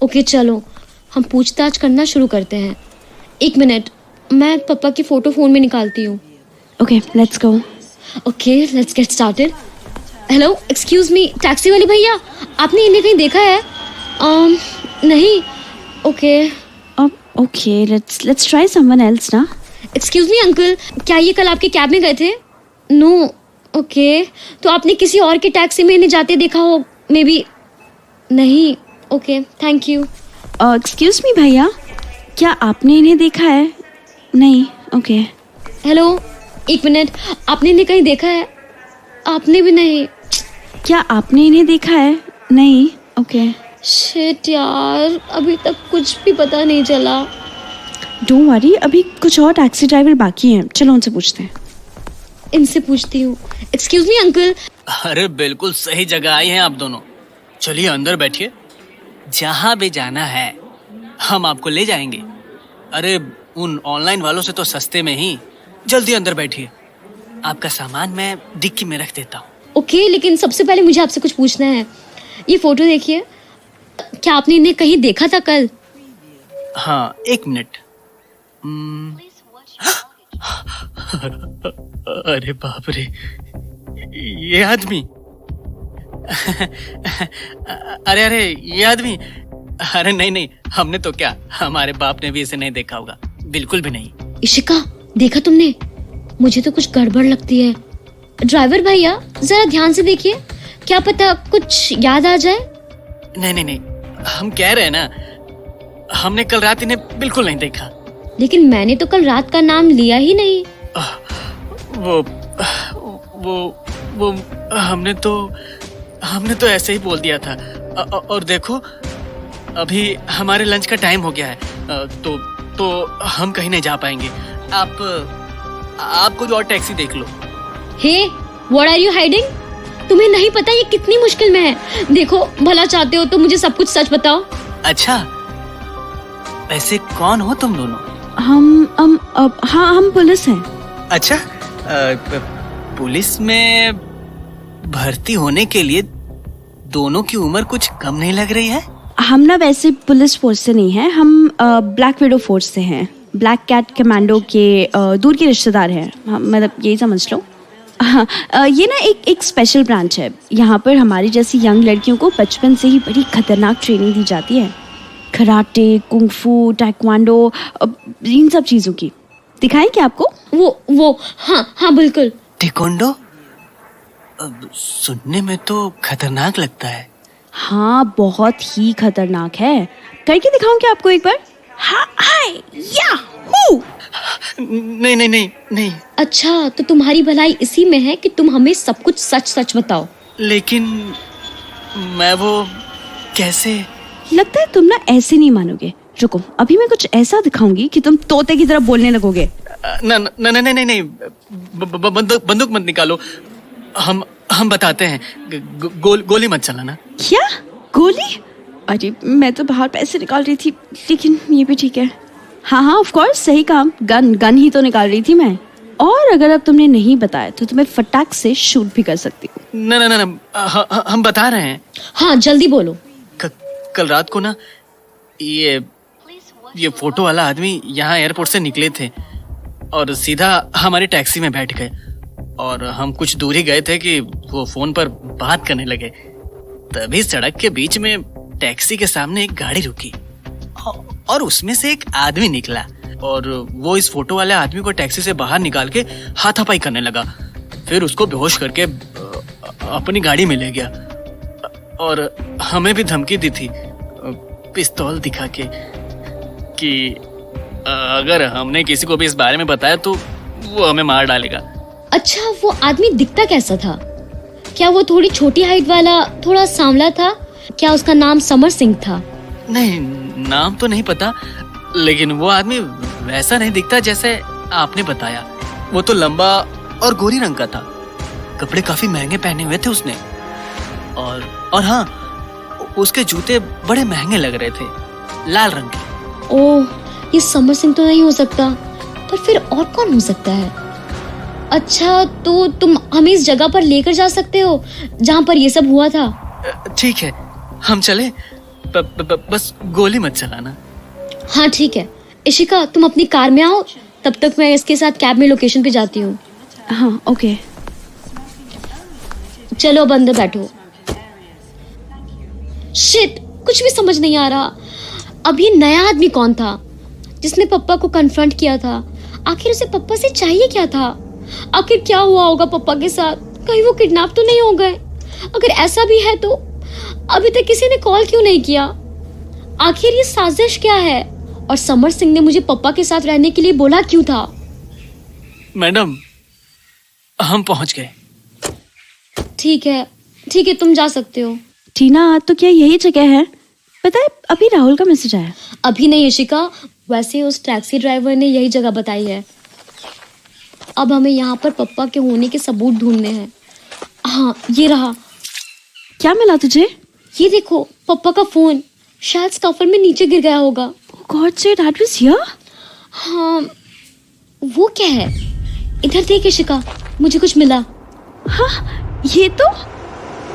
B: ओके चलो, हम पूछताछ करना शुरू करते हैं. 1 मिनट, मैं पापा की फोटो फोन में निकालती हूँ.
E: Okay, let's go.
B: Okay, let's get started. Hello, excuse me, taxi वाले भैया, आपने इन्हें कहीं देखा है? नहीं. Okay.
E: Okay, let's try someone else ना.
B: एक्सक्यूज मी अंकल, क्या ये कल आपके कैब में गए थे? नो. ओके, तो आपने किसी और की टैक्सी में इन्हें जाते देखा हो? Maybe. नहीं. Okay, thank you.
E: Excuse me भैया, क्या आपने इन्हें देखा है? नहीं. ओके.
B: हेलो, 1 मिनट, आपने इन्हें कहीं देखा है? आपने भी नहीं.
E: क्या आपने इन्हें देखा है? नहीं. ओके.
B: शिट यार, अभी तक कुछ भी पता नहीं चला.
E: डोंट वरी, अभी कुछ और टैक्सी ड्राइवर बाकी हैं. चलो उनसे पूछते हैं.
B: इनसे पूछती हूँ. Excuse me uncle.
K: अरे बिल्कुल सही जगह आए हैं आप दोनों. चलिए अंदर बैठिए. जहाँ भी जाना है हम आपको ले जाएंगे. अरे उन ऑनलाइन वालों से तो सस्ते में ही. जल्दी अंदर बैठिए, आपका सामान मैं डिक्की में रख देता हूँ.
B: ओके, लेकिन सबसे पहले मुझे आपसे कुछ पूछना है. ये फोटो देखिए, क्या आपने इन्हें कहीं देखा था कल?
K: हाँ, 1 मिनट. अरे बाप रे, ये आदमी. अरे ये आदमी. अरे नहीं, हमने तो क्या, हमारे बाप ने भी इसे नहीं देखा होगा. बिल्कुल भी नहीं.
B: इशिका, देखा तुमने? मुझे तो कुछ गड़बड़ लगती है. ड्राइवर भैया, जरा ध्यान से देखिए, क्या पता कुछ याद आ जाए.
K: नहीं, हम कह रहे हैं ना, हमने कल रात इन्हें बिल्कुल नहीं देखा.
B: लेकिन मैंने तो कल रात का नाम लिया ही नहीं।
K: वो हमने तो ऐसे ही बोल दिया था। और देखो अभी हमारे लंच का टाइम हो गया है, तो हम कहीं नहीं जा पाएंगे। आप कोई और टैक्सी देख लो।
B: हे, व्हाट आर यू हाइडिंग? तुम्हें नहीं पता ये कितनी मुश्किल में है। देखो, भला चाहते हो तो मुझे सब कुछ सच बताओ।
K: अच्छा, वैसे कौन हो तुम दोनों?
E: हम पुलिस हैं।
K: अच्छा, पुलिस में भर्ती होने के लिए दोनों की उम्र कुछ कम नहीं लग रही है?
E: हम ना वैसे पुलिस फोर्स से नहीं हैं, हम ब्लैक विडो फोर्स से हैं। ब्लैक कैट कमांडो के दूर के रिश्तेदार हैं, मतलब यही समझ लो। हाँ, ये ना एक स्पेशल ब्रांच है। यहाँ पर हमारी जैसी यंग लड़कियों को बचपन से ही बड़ी खतरनाक ट्रेनिंग दी जाती है। कराटे, कुंग-फू, टाइक्वांडो, इन सब चीज़ों की। दिखाएं क्या आपको?
B: वो हाँ बिल्कुल।
K: टेक्वांडो? सुनने में तो खतरनाक लगता है।
E: हाँ, बहुत ही खतरनाक है। करके दिखाऊं क्या आपको एक बार? हाय याहू!
K: नहीं।
B: अच्छा, तो तुम्हारी भलाई इसी में है कि तुम हमें सब कुछ सच बताओ।
K: लेकिन मैं वो कैसे?
E: लगता है तुम ना ऐसे नहीं मानोगे। रुको, अभी मैं कुछ ऐसा दिखाऊंगी कि तुम तोते की तरह बोलने लगोगे।
K: नहीं, बंदूक मत निकालो। हम बताते हैं। गोली मत चलाना।
E: क्या? गोली? अरे मैं तो बाहर पैसे निकाल रही थी, लेकिन ये भी ठीक है। हाँ, ऑफ कोर्स, सही काम। गन ही तो निकाल रही थी मैं। और अगर अब तुमने नहीं बताया तो तुम्हें फटाक से शूट भी कर सकती हूँ।
K: ना, हम बता रहे हैं।
B: हाँ, जल्दी बोलो।
K: कल रात को ना ये फोटो वाला आदमी यहाँ एयरपोर्ट से निकले थे और सीधा हमारी टैक्सी में बैठ गए। और हम कुछ दूर ही गए थे कि वो फोन पर बात करने लगे। तभी सड़क के बीच में टैक्सी के सामने एक गाड़ी रुकी और उसमें से एक आदमी निकला और वो इस फोटो वाले आदमी को टैक्सी से बाहर निकाल के हाथापाई करने लगा। फिर उसको बेहोश करके अपनी गाड़ी में ले गया और हमें भी धमकी दी थी पिस्तौल दिखा के कि अगर हमने किसी को भी इस बारे में बताया तो वो हमें मार डालेगा।
B: अच्छा, वो आदमी दिखता कैसा था? क्या वो थोड़ी छोटी हाइट वाला, थोड़ा सांवला था? क्या उसका नाम समर सिंह था?
K: नहीं, नाम तो नहीं पता, लेकिन वो आदमी वैसा नहीं दिखता जैसे आपने बताया। वो तो लंबा और गोरी रंग का था। कपड़े काफी महंगे पहने हुए थे उसने। और हाँ, उसके जूते बड़े महंगे लग रहे थे, लाल रंग के।
B: ओह, ये समर सिंह तो नहीं हो सकता। पर फिर और कौन हो सकता है? अच्छा, तो तुम हमें इस जगह पर लेकर जा सकते हो जहाँ पर ये सब हुआ था?
K: ठीक है, हम चले। बस गोली मत चलाना।
B: हाँ ठीक है। इशिका, तुम अपनी कार में आओ, तब तक मैं इसके साथ कैब में लोकेशन पे जाती हूँ।
E: हाँ, ओके।
B: चलो अब अंदर बैठो। शिट, कुछ भी समझ नहीं आ रहा। अब ये नया आदमी कौन था जिसने पप्पा को कन्फ्रंट किया था? आखिर उसे पप्पा से चाहिए क्या था? आखिर क्या हुआ होगा पप्पा के साथ? कहीं वो किडनैप तो नहीं हो गए? अगर ऐसा भी है तो अभी तक किसी ने कॉल क्यों नहीं किया? आखिर ये साजिश क्या है? और समर सिंह ने मुझे पप्पा के साथ रहने के लिए बोला क्यों था?
K: मैडम, हम पहुंच गए।
B: ठीक है, तुम जा सकते हो।
E: टीना, तो क्या यही जगह है? पता है, अभी राहुल का मैसेज आया।
B: अभी नहीं इशिका, वैसे उस टैक्सी ड्राइवर ने यही जगह बताई है। अब हमें यहाँ पर पप्पा के होने के सबूत ढूंढने हैं। हाँ, ये रहा।
E: क्या मिला तुझे?
B: ये देखो, पप्पा का फोन शायद स्कफर में नीचे गिर गया होगा।
E: God say that was here?
B: हाँ, वो क्या है? इधर देख इशिका, मुझे कुछ मिला।
E: हाँ, ये तो,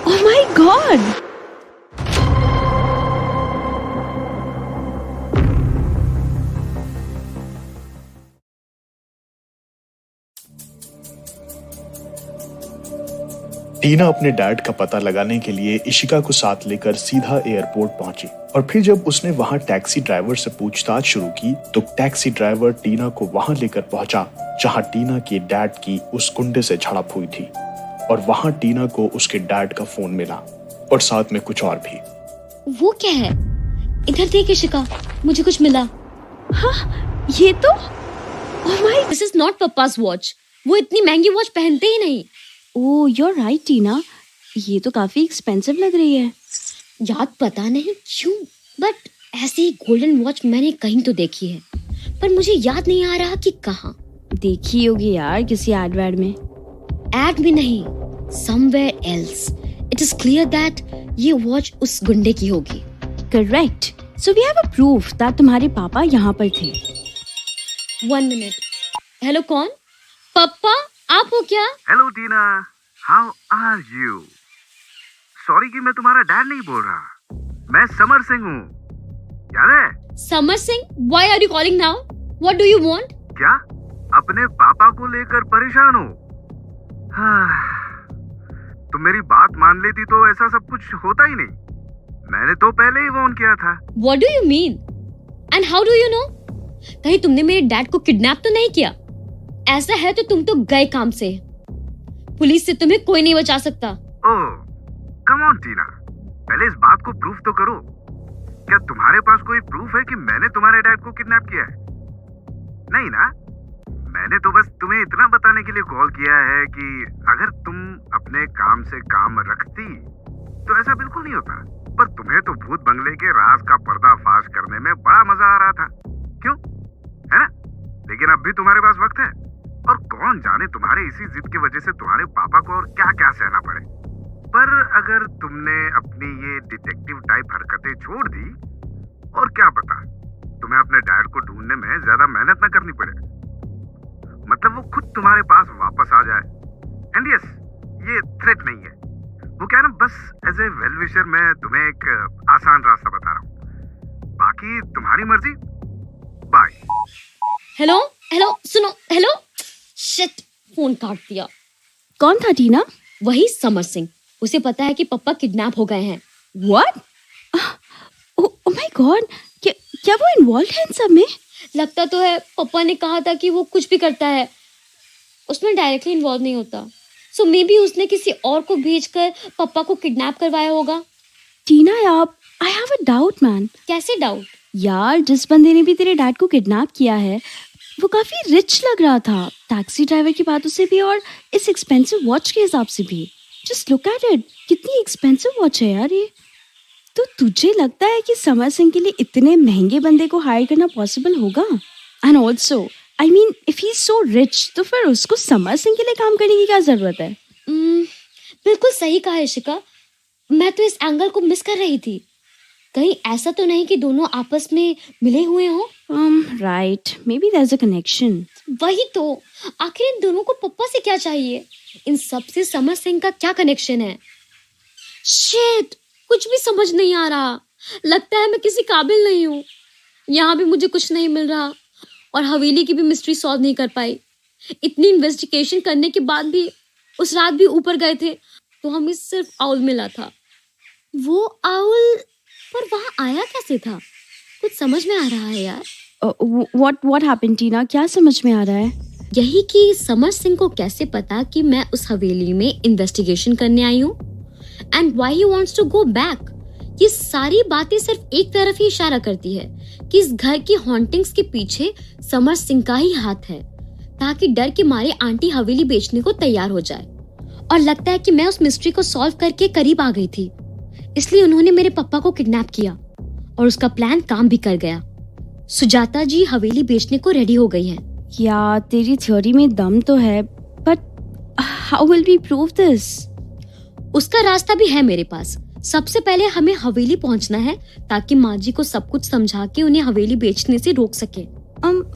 E: ओह माय गॉड।
A: टीना अपने डैड का पता लगाने के लिए इशिका को साथ लेकर सीधा एयरपोर्ट पहुंची और फिर जब उसने वहां टैक्सी ड्राइवर से पूछताछ शुरू की तो टैक्सी ड्राइवर टीना को वहां लेकर पहुंचा जहां टीना के डैड की उस गुंडे से झड़प हुई थी और वहां टीना को उसके डैड का फोन मिला और साथ में कुछ और भी।
B: वो क्या है? इधर देख इशिका, मुझे कुछ मिला।
E: हाँ, ये तो oh my
B: this is not पप्पा's वॉच। वो इतनी महंगी वॉच पहनते ही नहीं।
E: Oh you are right Tina, ये तो काफी एक्सपेंसिव लग रही है।
B: याद पता नहीं क्यों, बट ऐसी गोल्डन वॉच मैंने कहीं तो देखी है, पर मुझे याद नहीं आ रहा कि कहाँ।
E: देखी होगी यार किसी एडवर्ड में।
B: एड भी नहीं, somewhere else. It is clear that ये वॉच उस गुंडे की होगी।
E: Correct, so we have a proof that तुम्हारे पापा यहाँ पर थे।
B: 1 मिनट। हेलो, कौन? पप्पा आप हो क्या?
J: Hello Tina, how are you? Sorry कि मैं तुम्हारा डैड नहीं बोल रहा, मैं समर सिंह हूँ, याद है?
B: Samar Singh? Why are you calling now? What do you want?
J: क्या अपने पापा को लेकर परेशान हो? तुम मेरी बात मान लेती तो ऐसा सब कुछ होता ही नहीं। मैंने तो पहले ही वार्न किया था।
B: What do you mean? And how do you know? कहीं तुमने मेरे डैड को किडनैप तो नहीं किया? ऐसा है तो तुम तो गए काम से। पुलिस से तुम्हें कोई नहीं बचा सकता।
J: ओह, कम ऑन टीना, पहले इस बात को प्रूफ तो करो। क्या तुम्हारे पास कोई प्रूफ है कि मैंने तुम्हारे डैड को किडनैप किया है? नहीं ना? मैंने तो बस तुम्हें इतना बताने के लिए कॉल किया है कि अगर तुम अपने काम से काम रखती तो ऐसा बिल्कुल नहीं होता। पर तुम्हें तो भूत बंगले के राज का पर्दाफाश करने में बड़ा मजा आ रहा था, क्यों? है ना? लेकिन अब भी तुम्हारे पास वक्त है, और कौन जाने तुम्हारे इसी जिद की वजह से तुम्हारे पापा को और क्या क्या सहना पड़े। पर अगर तुमने अपनी ये डिटेक्टिव टाइप हरकतें छोड़ दी, और क्या पता तुम्हें अपने डैड को ढूंढने में ज्यादा मेहनत न करनी पड़े, मतलब वो खुद तुम्हारे पास वापस आ जाए। एंड यस, ये थ्रेट नहीं है, वो क्या ना, बस एज ए वेल विशर मैं तुम्हें एक आसान रास्ता बता रहा हूँ, बाकी तुम्हारी मर्जी। बाय।
B: हेलो हेलो, सुनो, हेलो। शिट, फोन काट दिया।
E: कौन था टीना?
B: वही समर सिंह। उसे पता है कि पापा किडनैप हो गए हैं।
E: व्हाट? ओह माय गॉड, क्या वो इन्वॉल्व है इन सब में?
B: लगता तो है। पापा ने कहा था कि वो कुछ भी करता है उसमें डायरेक्टली इन्वॉल्व नहीं होता। सो मे बी उसने किसी और को भेजकर पापा को किडनैप करवाया होगा।
E: टीना यार, I have a doubt man.
B: कैसे डाउट?
E: यार जिस बंदे ने भी तेरे डैड को किडनैप किया है वो काफी रिच लग रहा था, टैक्सी ड्राइवर की बातों से भी और इस एक्सपेंसिव वॉच के हिसाब से भी। जस्ट लुक एट इट, कितनी एक्सपेंसिव वॉच है यार ये। तो तुझे लगता है कि समर सिंह के लिए इतने महंगे बंदे को हायर करना पॉसिबल होगा? And also I mean if he is so rich तो फिर उसको समर सिंह के लिए काम करने की क्या जरूरत है?
B: बिल्कुल सही कहा इशिका। मैं तो इस एंगल को मिस कर रही थी। कहीं ऐसा तो नहीं कि दोनों आपस में मिले हुए हों?
E: Right, maybe there is a connection.
B: वही तो, आखिर इन दोनों को पप्पा से क्या चाहिए? इन सब से समर सिंह का क्या कनेक्शन है? शिट, कुछ भी समझ नहीं आ रहा। लगता है मैं किसी काबिल नहीं हूँ। यहाँ भी मुझे कुछ नहीं मिल रहा और हवेली की भी मिस्ट्री सॉल्व नहीं कर पाई। इतनी इन्वेस्टिगेशन करने के बाद भी उस रात भी ऊपर गए थे तो हमें सिर्फ आउल मिला था। वो आउल पर वहाँ आया कैसे था? कुछ समझ में आ रहा है यार।
E: What happened टीना? क्या समझ में आ रहा है?
B: यही कि समर सिंह को कैसे पता कि मैं उस हवेली में इन्वेस्टिगेशन करने आई हूँ and why he wants to go back. ये सारी बातें सिर्फ एक तरफ ही इशारा करती है कि इस घर की हॉन्टिंग्स के पीछे समर सिंह का ही हाथ है, ताकि डर के मारे आंटी हवेली बेचने को तैयार हो जाए। और लगता है कि मैं उस मिस्ट्री को सॉल्व करके करीब आ गई थी, इसलिए उन्होंने मेरे पापा को किडनैप किया और उसका प्लान काम भी कर गया। सुजाता जी हवेली बेचने को रेडी हो गई हैं।
E: या तेरी थ्योरी में दम तो है, but how will we prove this?
B: उसका रास्ता भी है मेरे पास। सबसे पहले हमें हवेली पहुंचना है ताकि माँ जी को सब कुछ समझा के उन्हें हवेली बेचने से रोक सके।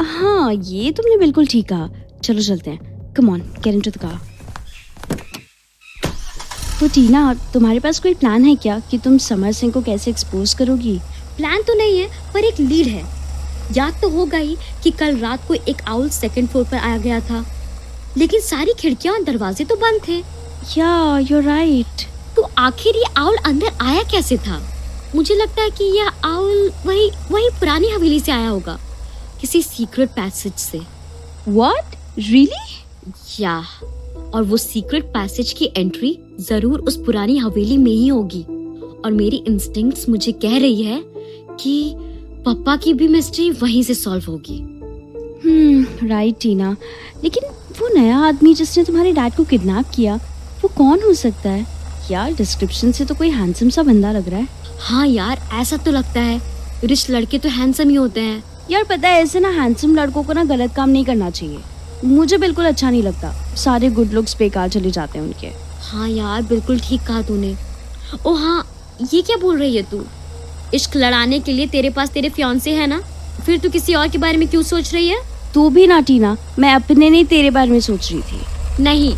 E: हाँ, ये तुमने बिल्कुल ठीक कहा। चलो चलते हैं। Come on, get into the car. तो टीना, तुम्हारे पास कोई प्लान है क्या कि तुम समर सिंह को कैसे एक्सपोज करोगी?
B: प्लान तो नहीं है, पर एक लीड है। याद तो होगा ही कि कल रात को एक आउल 2nd फ्लोर पर आ गया था, लेकिन सारी खिड़कियां और दरवाजे तो बंद थे।
E: या यू राइट।
B: तो आखिर ये आउल अंदर आया कैसे था? मुझे लगता है कि यह आउल वही पुरानी हवेली से आया होगा, किसी सीक्रेट पैसेज से।
E: व्हाट? रियली?
B: या, और वो सीक्रेट पैसेज की एंट्री जरूर उस पुरानी हवेली में ही होगी। और मेरी इंस्टिंक्ट्स मुझे कह रही है कि पापा की भी मिस्ट्री वहीं से सॉल्व होगी।
E: राइट टीना, लेकिन वो नया आदमी जिसने तुम्हारे डैड को किडनैप किया, वो कौन हो सकता है यार? डिस्क्रिप्शन से तो कोई हैंडसम सा बंदा लग रहा है।
B: हाँ यार, ऐसा तो लगता है। रिच लड़के तो हैंडसम ही होते हैं।
E: यार पता है, ऐसे ना हैंडसम लड़कों को ना गलत काम नहीं करना चाहिए। मुझे बिल्कुल अच्छा नहीं लगता, सारे गुड लुक्स बेकार चले जाते हैं उनके।
B: हाँ यार, बिल्कुल ठीक कहा तूने। ओ हाँ, ये क्या बोल रही है तू? इश्क लड़ाने के लिए तेरे पास तेरे फियांसे है ना, फिर तू किसी और के बारे में क्यों सोच रही है?
E: तू भी ना टीना, मैं अपने नहीं तेरे बारे में सोच रही थी।
B: नहीं,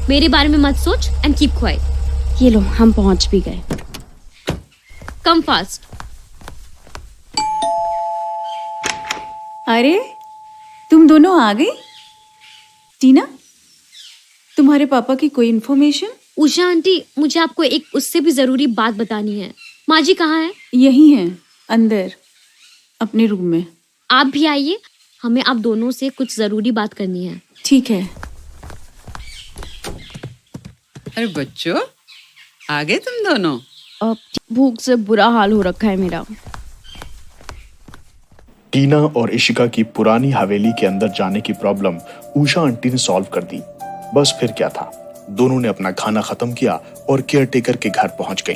B: मेरे बारे में मत सोच एंड कीप क्वाइट।
E: ये लो, हम पहुंच भी गए।
B: Come fast.
D: अरे तुम दोनों आ गई? टीना, तुम्हारे पापा की कोई इन्फॉर्मेशन?
B: उषा आंटी, मुझे आपको एक उससे भी जरूरी बात बतानी है। माँ जी कहाँ है?
D: यही है, अंदर अपने रूम में।
B: आप भी आइए, हमें आप दोनों से कुछ जरूरी बात करनी है।
D: ठीक है।
C: अरे बच्चों, आ गए तुम दोनों?
E: अब भूख से बुरा हाल हो रखा है मेरा।
A: टीना और इशिका की पुरानी हवेली के अंदर जाने की प्रॉब्लम उषा आंटी ने सॉल्व कर दी। बस फिर क्या था, दोनों ने अपना खाना खत्म किया और केयरटेकर के घर पहुंच गई।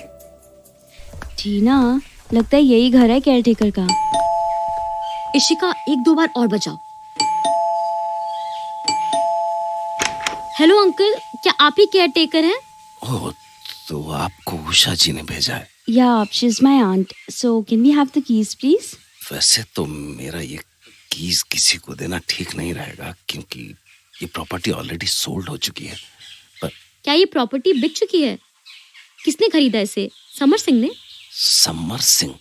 E: टीना, लगता है यही घर है केयरटेकर का।
B: इशिका, एक दो बार और बजाओ। हेलो अंकल, क्या आप ही केयरटेकर हैं?
L: ओह, तो आपको उषा जी ने भेजा है?
E: Yeah, she is my aunt, so can we have the keys please?
L: वैसे तो मेरा ये कीज किसी को देना ठीक नहीं रहेगा, क्योंकि ये प्रॉपर्टी ऑलरेडी सोल्ड हो चुकी है। पर
B: क्या ये प्रॉपर्टी बिक चुकी है? किसने खरीदा इसे? समर सिंह ने?
L: समर सिंह?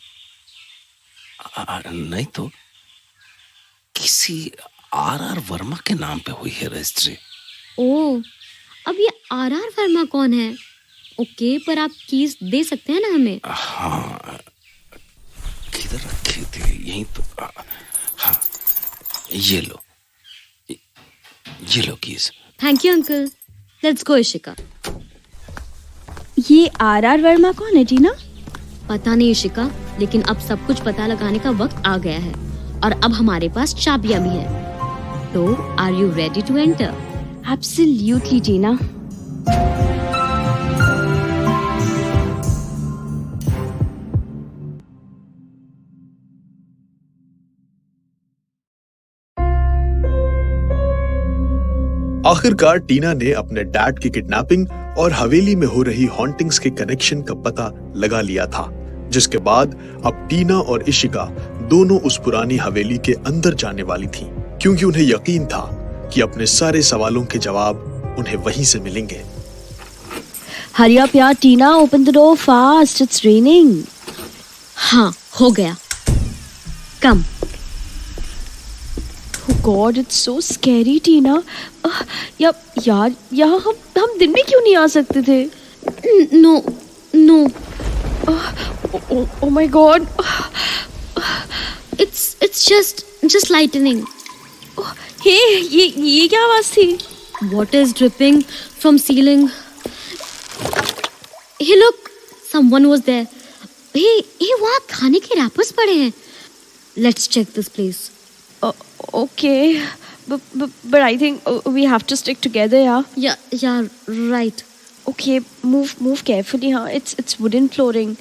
L: नहीं तो किसी आर वर्मा के नाम पे हुई है रजिस्ट्री।
B: ओह, अब ये आर वर्मा कौन है? ओके, पर आप कीज दे सकते हैं ना हमें?
L: हाँ, किधर रखी थी? यहीं तो। हाँ, ये लो, ये लो keys.
B: Thank you uncle. Let's go Ishika.
E: ये आर वर्मा कौन है टीना?
B: पता नहीं इशिका, लेकिन अब सब कुछ पता लगाने का वक्त आ गया है और अब हमारे पास चाबियां भी है। तो are you ready to enter?
E: Absolutely Tina.
A: आखिरकार टीना ने अपने डैड की किडनैपिंग और हवेली में हो रही हॉन्टिंग्स के कनेक्शन का पता लगा लिया था, जिसके बाद अब टीना और इशिका दोनों उस पुरानी हवेली के अंदर जाने वाली थीं, क्योंकि उन्हें यकीन था कि अपने सारे सवालों के जवाब उन्हें वहीं से मिलेंगे।
E: हरी अप यार Tina, open the door fast, it's raining.
B: हाँ, हो गया। कम।
E: Oh God, it's so scary, टीना। यार यहाँ हम दिन में क्यों नहीं आ सकते थे?
B: No no.
E: Oh my God,
B: it's just lightning.
E: Hey, ये क्या आवाज थी?
B: Water is dripping from ceiling. Hey look, someone was there. Hey, वहाँ खाने के रैपर्स पड़े हैं। Let's check this place.
E: Okay, but I think we have to stick together, yeah.
B: Yeah, right.
E: Okay, move carefully, हाँ. It's wooden flooring.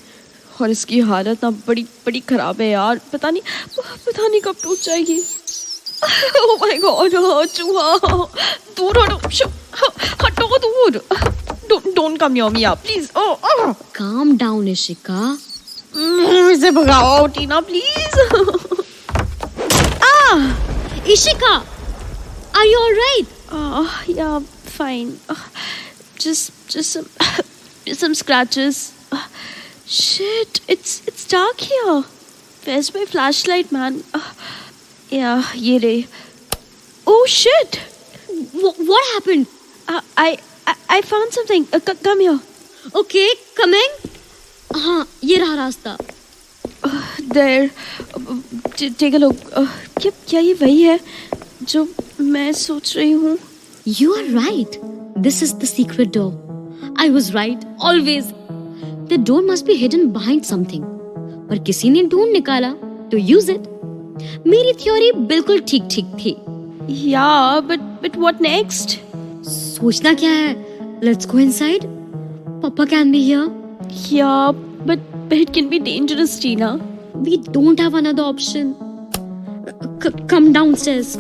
E: और इसकी हालत ना बड़ी खराब है यार। पता नहीं कब टूट जाएगी। Oh my God, चूहा, दूर हटो दूर। Don't come near me, please. Oh.
B: Calm down, Ishika.
E: इसे भगाओ टीना, please.
B: Ishika, are you all right?
E: Yeah, fine. Just some scratches. Shit, it's dark here. Where's my flashlight, man? Yeah, ये रही. Oh shit!
B: What happened?
E: I found something. Come here.
B: Okay, coming. हाँ, ये रहा रास्ता।
E: There. Take a look. क्या ये वही है जो मैं सोच रही हूँ?
B: You are right. This is the secret door. I was right, always. The door must be hidden behind something. पर किसी ने ढूंढ निकाला, तो use it. मेरी थ्योरी बिल्कुल ठीक थी,
E: Yeah, but what next?
B: सोचना क्या है? Let's go inside. Papa can be here.
E: Yeah, but it can be dangerous, Tina.
B: We don't have another option. Come downstairs.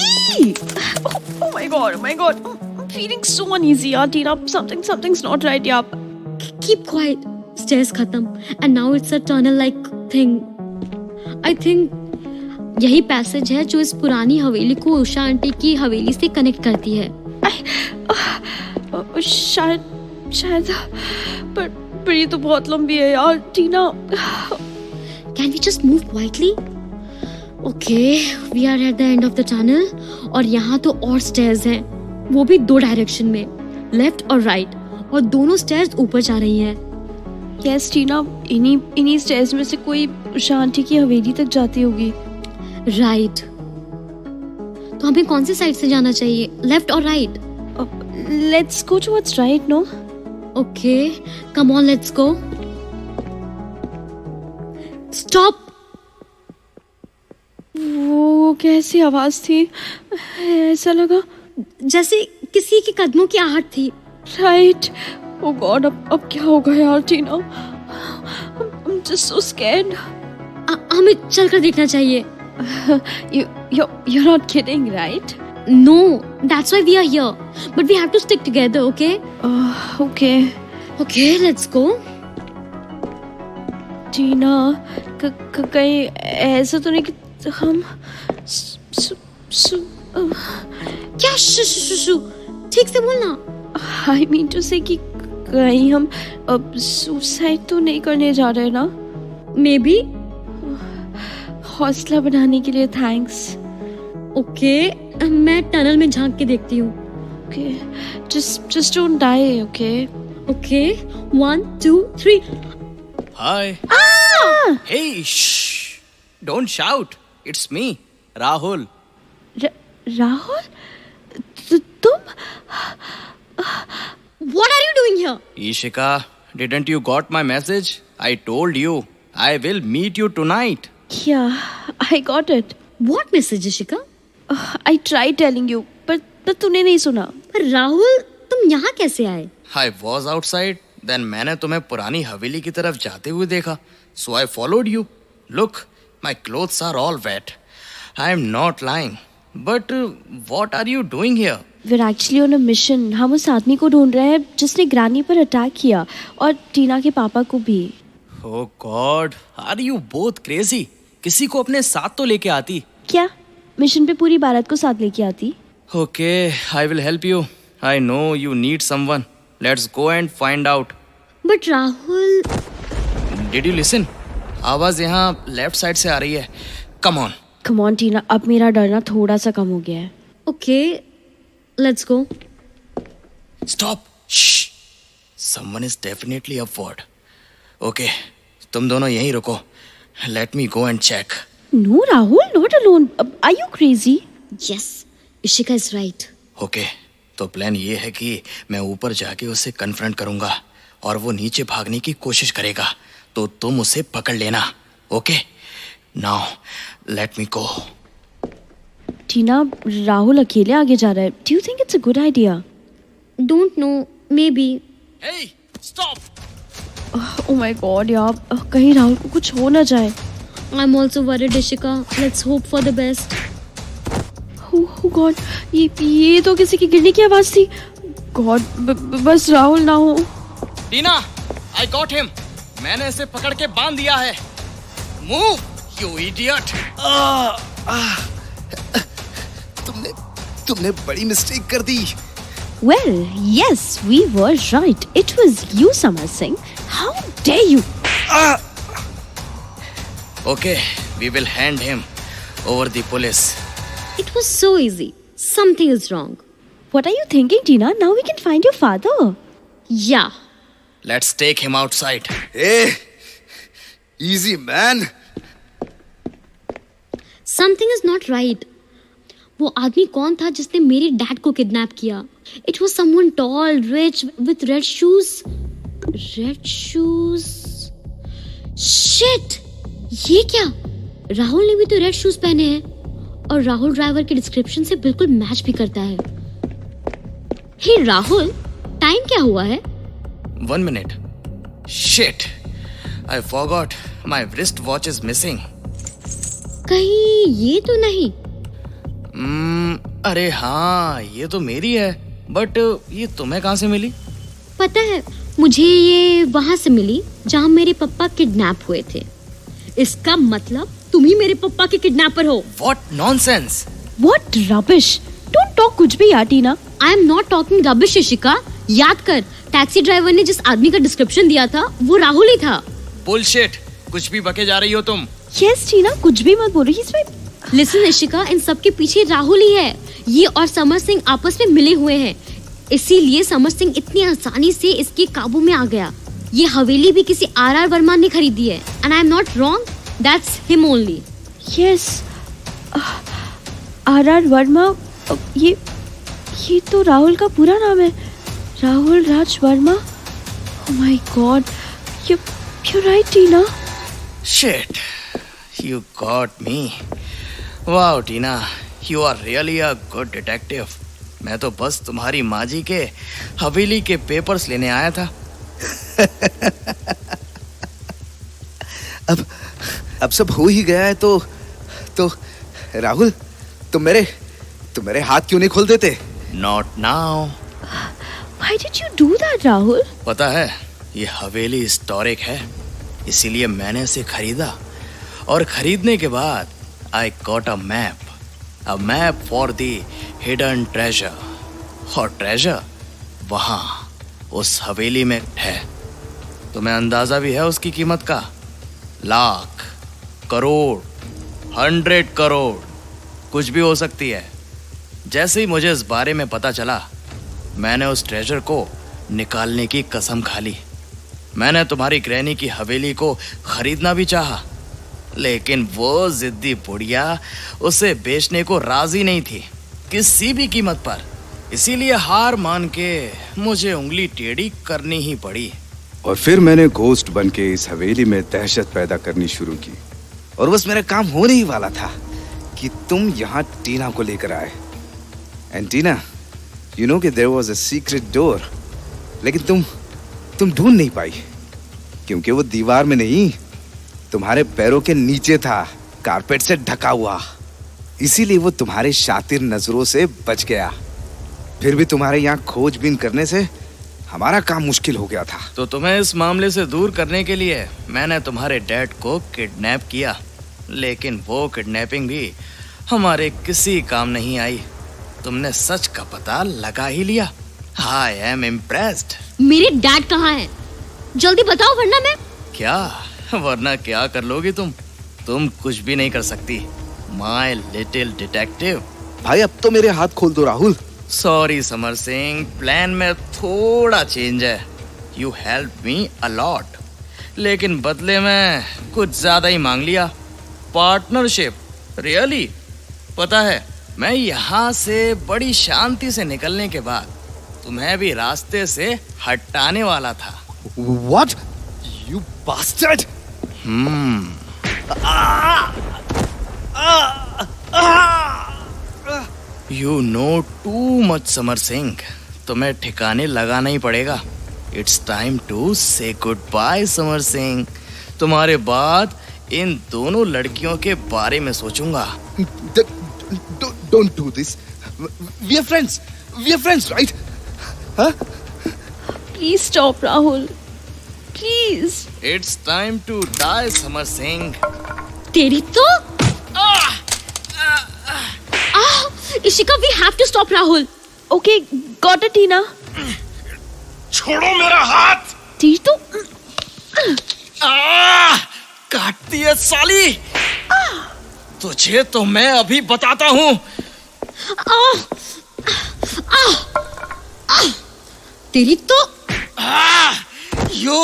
E: Eee! Oh my god, I'm feeling so uneasy, yeah, Tina. Something's not right, yeah.
B: Keep quiet. Stairs khatam. And now it's a tunnel-like thing. I think यही passage है जो इस पुरानी हवेली को Usha aunty की हवेली से connect करती है.
E: शायद पर ये तो बहुत लंबी है यार, टीना.
B: Can we just move quietly? Okay, we are at the end of the tunnel. और यहाँ तो और stairs हैं, वो भी 2 डायरेक्शन में, लेफ्ट और राइट, और दोनों stairs ऊपर जा रही हैं.
E: Yes, टीना, इन्हीं stairs में से कोई उषा आंटी की हवेली तक जाती होगी.
B: राइट. तो हमें कौन सी साइड से जाना चाहिए, लेफ्ट और right?
E: Let's go towards right, no?
B: Okay, come on, let's go. Stop.
E: वो कैसी आवाज थी? ऐसा लगा
B: जैसे किसी के कदमों की आहट थी.
E: राइट. ओ गॉड, अब क्या होगा यार, टीना? I'm just so scared.
B: हमें चलकर देखना चाहिए.
E: You're not kidding, right?
B: No, that's why we are here. But we have to stick together, okay?
E: Okay.
B: Okay, let's go.
E: टीना, कहीं ऐसा तो नहीं कि हम
B: क्या शु ठीक से बोलना.
E: I mean to say कि कहीं हम सुसाइड तो नहीं करने जा रहे ना?
B: Maybe.
E: हौसला बढ़ाने के लिए थैंक्स.
B: ओके, मैं टनल में झांक के देखती हूँ.
E: Okay, just don't die, okay?
B: Okay, 1 2 3.
I: Hi. Hey, shh. Don't shout. It's me, Rahul.
E: Rahul, तुम?
B: What are you doing here?
I: Ishika, didn't you got my message? I told you I will meet you tonight.
E: Yeah, I got it.
B: What message, Ishika?
E: I tried telling you, पर तूने नहीं सुना.
B: पर राहुल, तुम यहाँ कैसे आए?
I: I was outside. Then मैंने तुम्हें पुरानी हवेली की तरफ जाते हुए देखा. So I followed you. Look, my clothes are all wet. I am not lying. But what are you doing here?
E: We're actually on a mission. हम उस आदमी को ढूंढ रहे हैं जिसने ग्रानी पर अटैक किया और टीना के पापा को भी.
I: Oh God, are you both crazy? किसी को अपने साथ तो लेके आती.
E: क्या मिशन पे पूरी भारत को साथ लेके आती?
I: Okay, I will help you. I know you need someone. Let's go and find out.
B: But Rahul.
I: Did you listen? आवाज यहाँ लेफ्ट साइड से आ रही है. Come on.
E: Come on, टीना, अब मेरा डरना थोड़ा सा कम हो गया है.
B: Okay, let's go.
I: Stop. Shh. Someone is definitely upward. Okay, तुम दोनों यहीं रुको. Let me go and check.
E: No, Rahul, not alone. Are you crazy?
B: Yes, Ishika is right.
I: Okay, तो प्लान ये है कि मैं ऊपर जाके उसे कन्फ्रंट करूंगा और वो नीचे भागने की कोशिश करेगा, तो तुम उसे पकड़ लेना. Okay? Now, let me go.
E: टीना, राहुल अकेले आगे जा रहा है. Do you think it's a good idea?
B: Don't know, maybe.
I: Hey, stop!
E: Oh my God, यार, कहीं राहुल को कुछ हो ना जाए.
B: I'm also worried, Ishika. Let's hope for the best.
E: Oh God, ये तो किसी की गिरने की आवाज थी. God, बस राहुल ना हो.
I: टीना, I got him. मैंने इसे पकड़ के बांध दिया है. Move, you idiot!
G: तुमने बड़ी मिस्टेक कर दी.
E: Well, yes, we were right. It was you, Samar Singh. How dare you?
I: Okay, we will hand him over the police.
B: It was so easy. Something is wrong.
E: What are you thinking, Tina? Now we can find your father.
B: Yeah.
I: Let's take him outside.
G: Hey, easy man.
B: Something is not right. वो आदमी कौन था जिसने मेरे dad को kidnap किया? It was someone tall, rich, with red shoes. Red shoes. Shit! ये क्या? राहुल ने भी तो रेड शूज पहने हैं और राहुल ड्राइवर के डिस्क्रिप्शन से बिल्कुल मैच भी करता है। हे राहुल, टाइम क्या हुआ है?
I: 1 minute. Shit. I forgot. My wrist watch is missing.
B: कहीं ये तो नहीं?
I: अरे हाँ, ये तो मेरी है, बट ये तुम्हें कहाँ से मिली?
B: पता है, मुझे ये वहां से मिली जहाँ मेरे पापा किडनैप हुए थे। इसका मतलब तुम ही मेरे पापा के किडनैपर हो।
I: What nonsense!
E: What rubbish! Don't talk कुछ भी यार टीना।
B: I am not talking rubbish Ishika. याद कर, टैक्सी ड्राइवर ने जिस आदमी का डिस्क्रिप्शन दिया था वो राहुल ही था।
I: Bullshit! कुछ भी बके जा रही हो तुम।
E: Yes टीना, कुछ भी मत बोलो। He's my...
B: लिसन इशिका, इन सब के पीछे राहुल ही है। ये और समर सिंह आपस में मिले हुए हैं, इसीलिए समर सिंह इतनी आसानी से इसके काबू में आ गया। ये हवेली भी किसी आर वर्मा ने खरीदी है, and I am not wrong, that's him only.
E: Yes. R.R. Verma, ये तो राहुल का पूरा नाम है, Rahul Raj Verma. Oh my God, you're right Tina.
I: Shit! You got me. Wow, Tina, you are really a good detective. मैं तो बस तुम्हारी माँ जी के हवेली के पेपर्स लेने आया था।
G: अब सब हो ही गया है तो राहुल, तुम मेरे हाथ क्यों नहीं खोल देते?
I: Not now.
E: Why did you do that, Rahul?
I: पता है, ये हवेली हिस्टोरिक है, इसीलिए मैंने इसे खरीदा, और खरीदने के बाद I got a map for the hidden treasure. और ट्रेजर वहाँ उस हवेली में है। तुम्हें अंदाजा भी है उसकी कीमत का? लाख, करोड़, 100 करोड़, कुछ भी हो सकती है। जैसे ही मुझे इस बारे में पता चला, मैंने उस ट्रेजर को निकालने की कसम खा ली। मैंने तुम्हारी ग्रैनी की हवेली को खरीदना भी चाहा, लेकिन वो जिद्दी बुढ़िया उसे बेचने को राजी नहीं थी किसी भी कीमत पर। इसीलिए हार मान के मुझे उंगली टेढ़ी करनी ही पड़ी।
G: और फिर मैंने घोस्ट बन के इस हवेली में दहशत पैदा करनी शुरू की, और बस मेरा काम होने ही वाला था कि तुम यहाँ टीना को लेकर आए। एंड टीना, यू नो कि there was a secret door, लेकिन तुम ढूंढ नहीं पाई, क्योंकि वो दीवार में नहीं, तुम्हारे पैरों के नीचे था, कारपेट से ढका हुआ। इसीलिए वो तुम्हारे शातिर नजरों से बच गया। फिर भी तुम्हारे यहाँ खोजबीन करने से हमारा काम मुश्किल हो गया था।
I: तो तुम्हें इस मामले से दूर करने के लिए मैंने तुम्हारे डैड को किडनैप किया, लेकिन वो किडनैपिंग भी हमारे किसी काम नहीं आई। तुमने सच का पता लगा ही लिया। I am impressed.
B: मेरे डैड कहाँ हैं? जल्दी बताओ वरना मैं...
I: क्या? वरना क्या कर लोगी तुम? तुम कुछ भी नहीं कर सकती, My little detective.
G: भाई अब तो मेरे हाथ खोल दो राहुल।
I: सॉरी समर सिंह, प्लान में थोड़ा चेंज है। You help me a lot, लेकिन बदले में कुछ ज्यादा ही मांग लिया। Partnership, really? पता है, मैं यहाँ से बड़ी शांति से निकलने के बाद तुम्हें भी रास्ते से हटाने वाला था।
G: What? You bastard!
I: You know too much, Samar Singh. तुम्हें ठिकाने लगाना ही पड़ेगा। It's time to say goodbye, Samar Singh. तुम्हारे बाद इन दोनों लड़कियों के बारे में सोचूंगा।
G: Don't do this. We are friends. We are friends, right? Huh?
E: Please stop, Rahul. Please.
I: It's time to die, Samar Singh.
B: तेरी तो... Ishika, we have to stop Rahul.
E: Okay, got it, Tina.
H: छोड़ो मेरा हाथ।
E: तेरी तो...
I: काटती है साली। तुझे तो मैं अभी बताता हूँ।
B: तेरी तो...
I: You,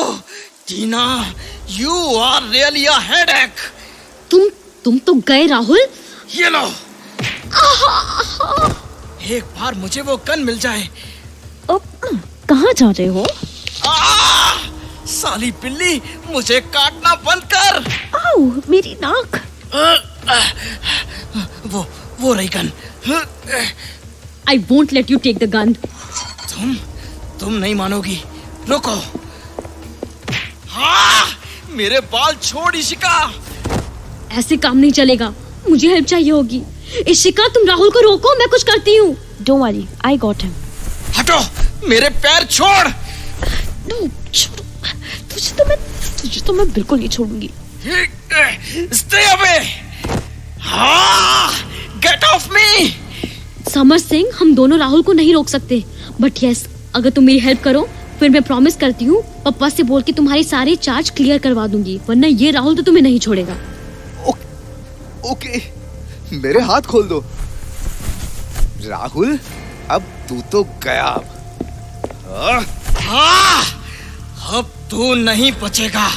I: Tina, you are really a headache.
B: तुम तो गए राहुल।
I: ये लो। एक बार मुझे वो गन मिल जाए।
E: कहाँ जा रहे हो?
I: साली बिल्ली, मुझे काटना बंद कर।
E: आओ, मेरी नाक।
I: वो रही gun.
B: I won't let you take the gun.
I: तुम नहीं मानोगी। रुको। हाँ, मेरे बाल छोड़ इशिका।
B: ऐसे काम नहीं चलेगा, मुझे हेल्प चाहिए होगी। इशिका, तुम राहुल को रोको, मैं कुछ करती हूँ।
E: Don't worry, I got him.
I: हटो, मेरे पैर छोड़।
E: No, छोड़ो। तुझे तो मैं बिल्कुल नहीं छोड़ूंगी।
I: Stay away! हाँ, get off me!
B: Samar Singh, हम दोनों राहुल को नहीं रोक सकते, बट यस, अगर तुम मेरी हेल्प करो फिर मैं प्रॉमिस करती हूँ पापा से बोल के तुम्हारे सारे चार्ज क्लियर करवा दूंगी, वरना ये राहुल तो तुम्हें नहीं छोड़ेगा।
G: ओके, मेरे हाथ खोल दो। राहुल, अब तू तो गया।
I: हाँ, अब तू नहीं बचेगा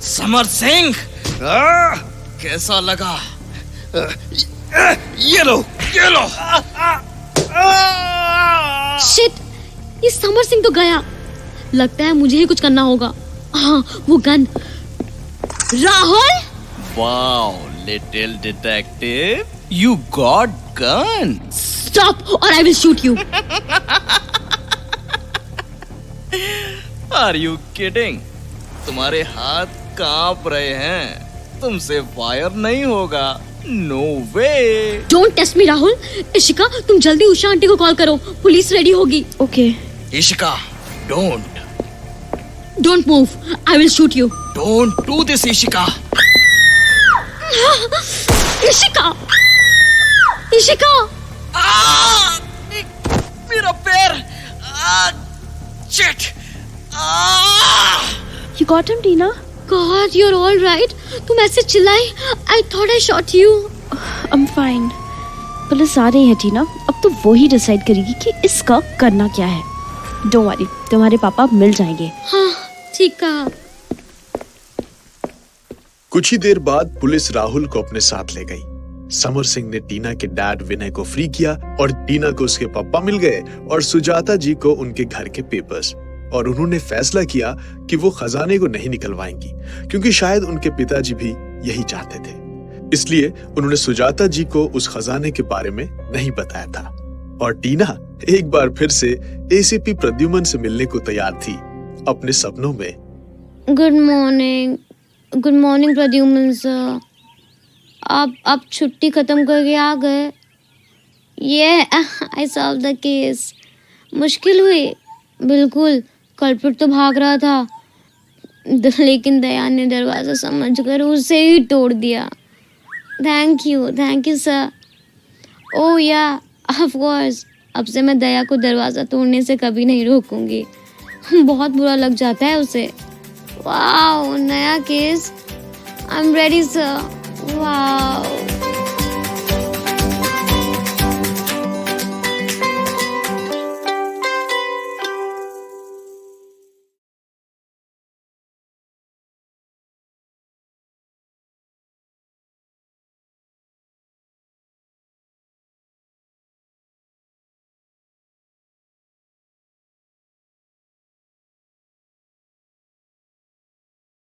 I: समर सिंह। कैसा लगा? ये लो।
B: शिट, ये समर सिंह तो गया। लगता है मुझे ही कुछ करना होगा। हाँ, वो gun. Rahul!
I: Wow, little detective, you got gun.
B: Stop or I will shoot you.
I: Are you kidding? तुम्हारे हाथ कांप रहे हैं। तुमसे फायर नहीं होगा। No way.
B: Don't test me, Rahul. Ishika, तुम जल्दी उषा आंटी को कॉल करो, पुलिस रेडी होगी।
E: Okay.
I: Ishika, don't.
B: Don't move. I will shoot you.
I: Don't do this, Ishika.
B: Ishika! Ishika!
I: मेरा पैर। Shit.
E: You got him, Tina?
B: God, you're all right. तुम ऐसे चिल्लाई। I thought I shot you.
E: I'm fine. Police आ रही है टीना, अब तो वो ही डिसाइड करेगी कि इसका करना क्या है। Don't worry, तुम्हारे पापा मिल जाएंगे।
B: हाँ, ठीक कहा।
A: कुछ ही देर बाद पुलिस राहुल को अपने साथ ले गई। समर सिंह ने टीना के डैड विनय को फ्री किया और टीना को उसके पापा मिल गए और सुजाता जी को उनके घर के पेपर्स। और उन्होंने फैसला किया कि वो खजाने को नहीं निकलवाएंगी, क्योंकि शायद उनके पिताजी भी यही चाहते थे। इसलिए उन्होंने सुजाता जी को उस खजाने के बारे में नहीं बताया था। और टीना एक बार फिर से एसीपी प्रद्युमन से मिलने को तैयार थी अपने सपनों में।
B: Good morning Pradyuman sir. आप छुट्टी खत्म करके आ गए। I solve the case. मुश्किल हुई? बिल्कुल, कल्प्रिट तो भाग रहा था, लेकिन दया ने दरवाजा समझकर उसे ही तोड़ दिया। Thank you sir. ओह या, ऑफ कोर्स, अब से मैं दया को दरवाजा तोड़ने से कभी नहीं रोकूंगी। बहुत बुरा लग जाता है उसे। वाओ, नया case. I am ready sir. Wow.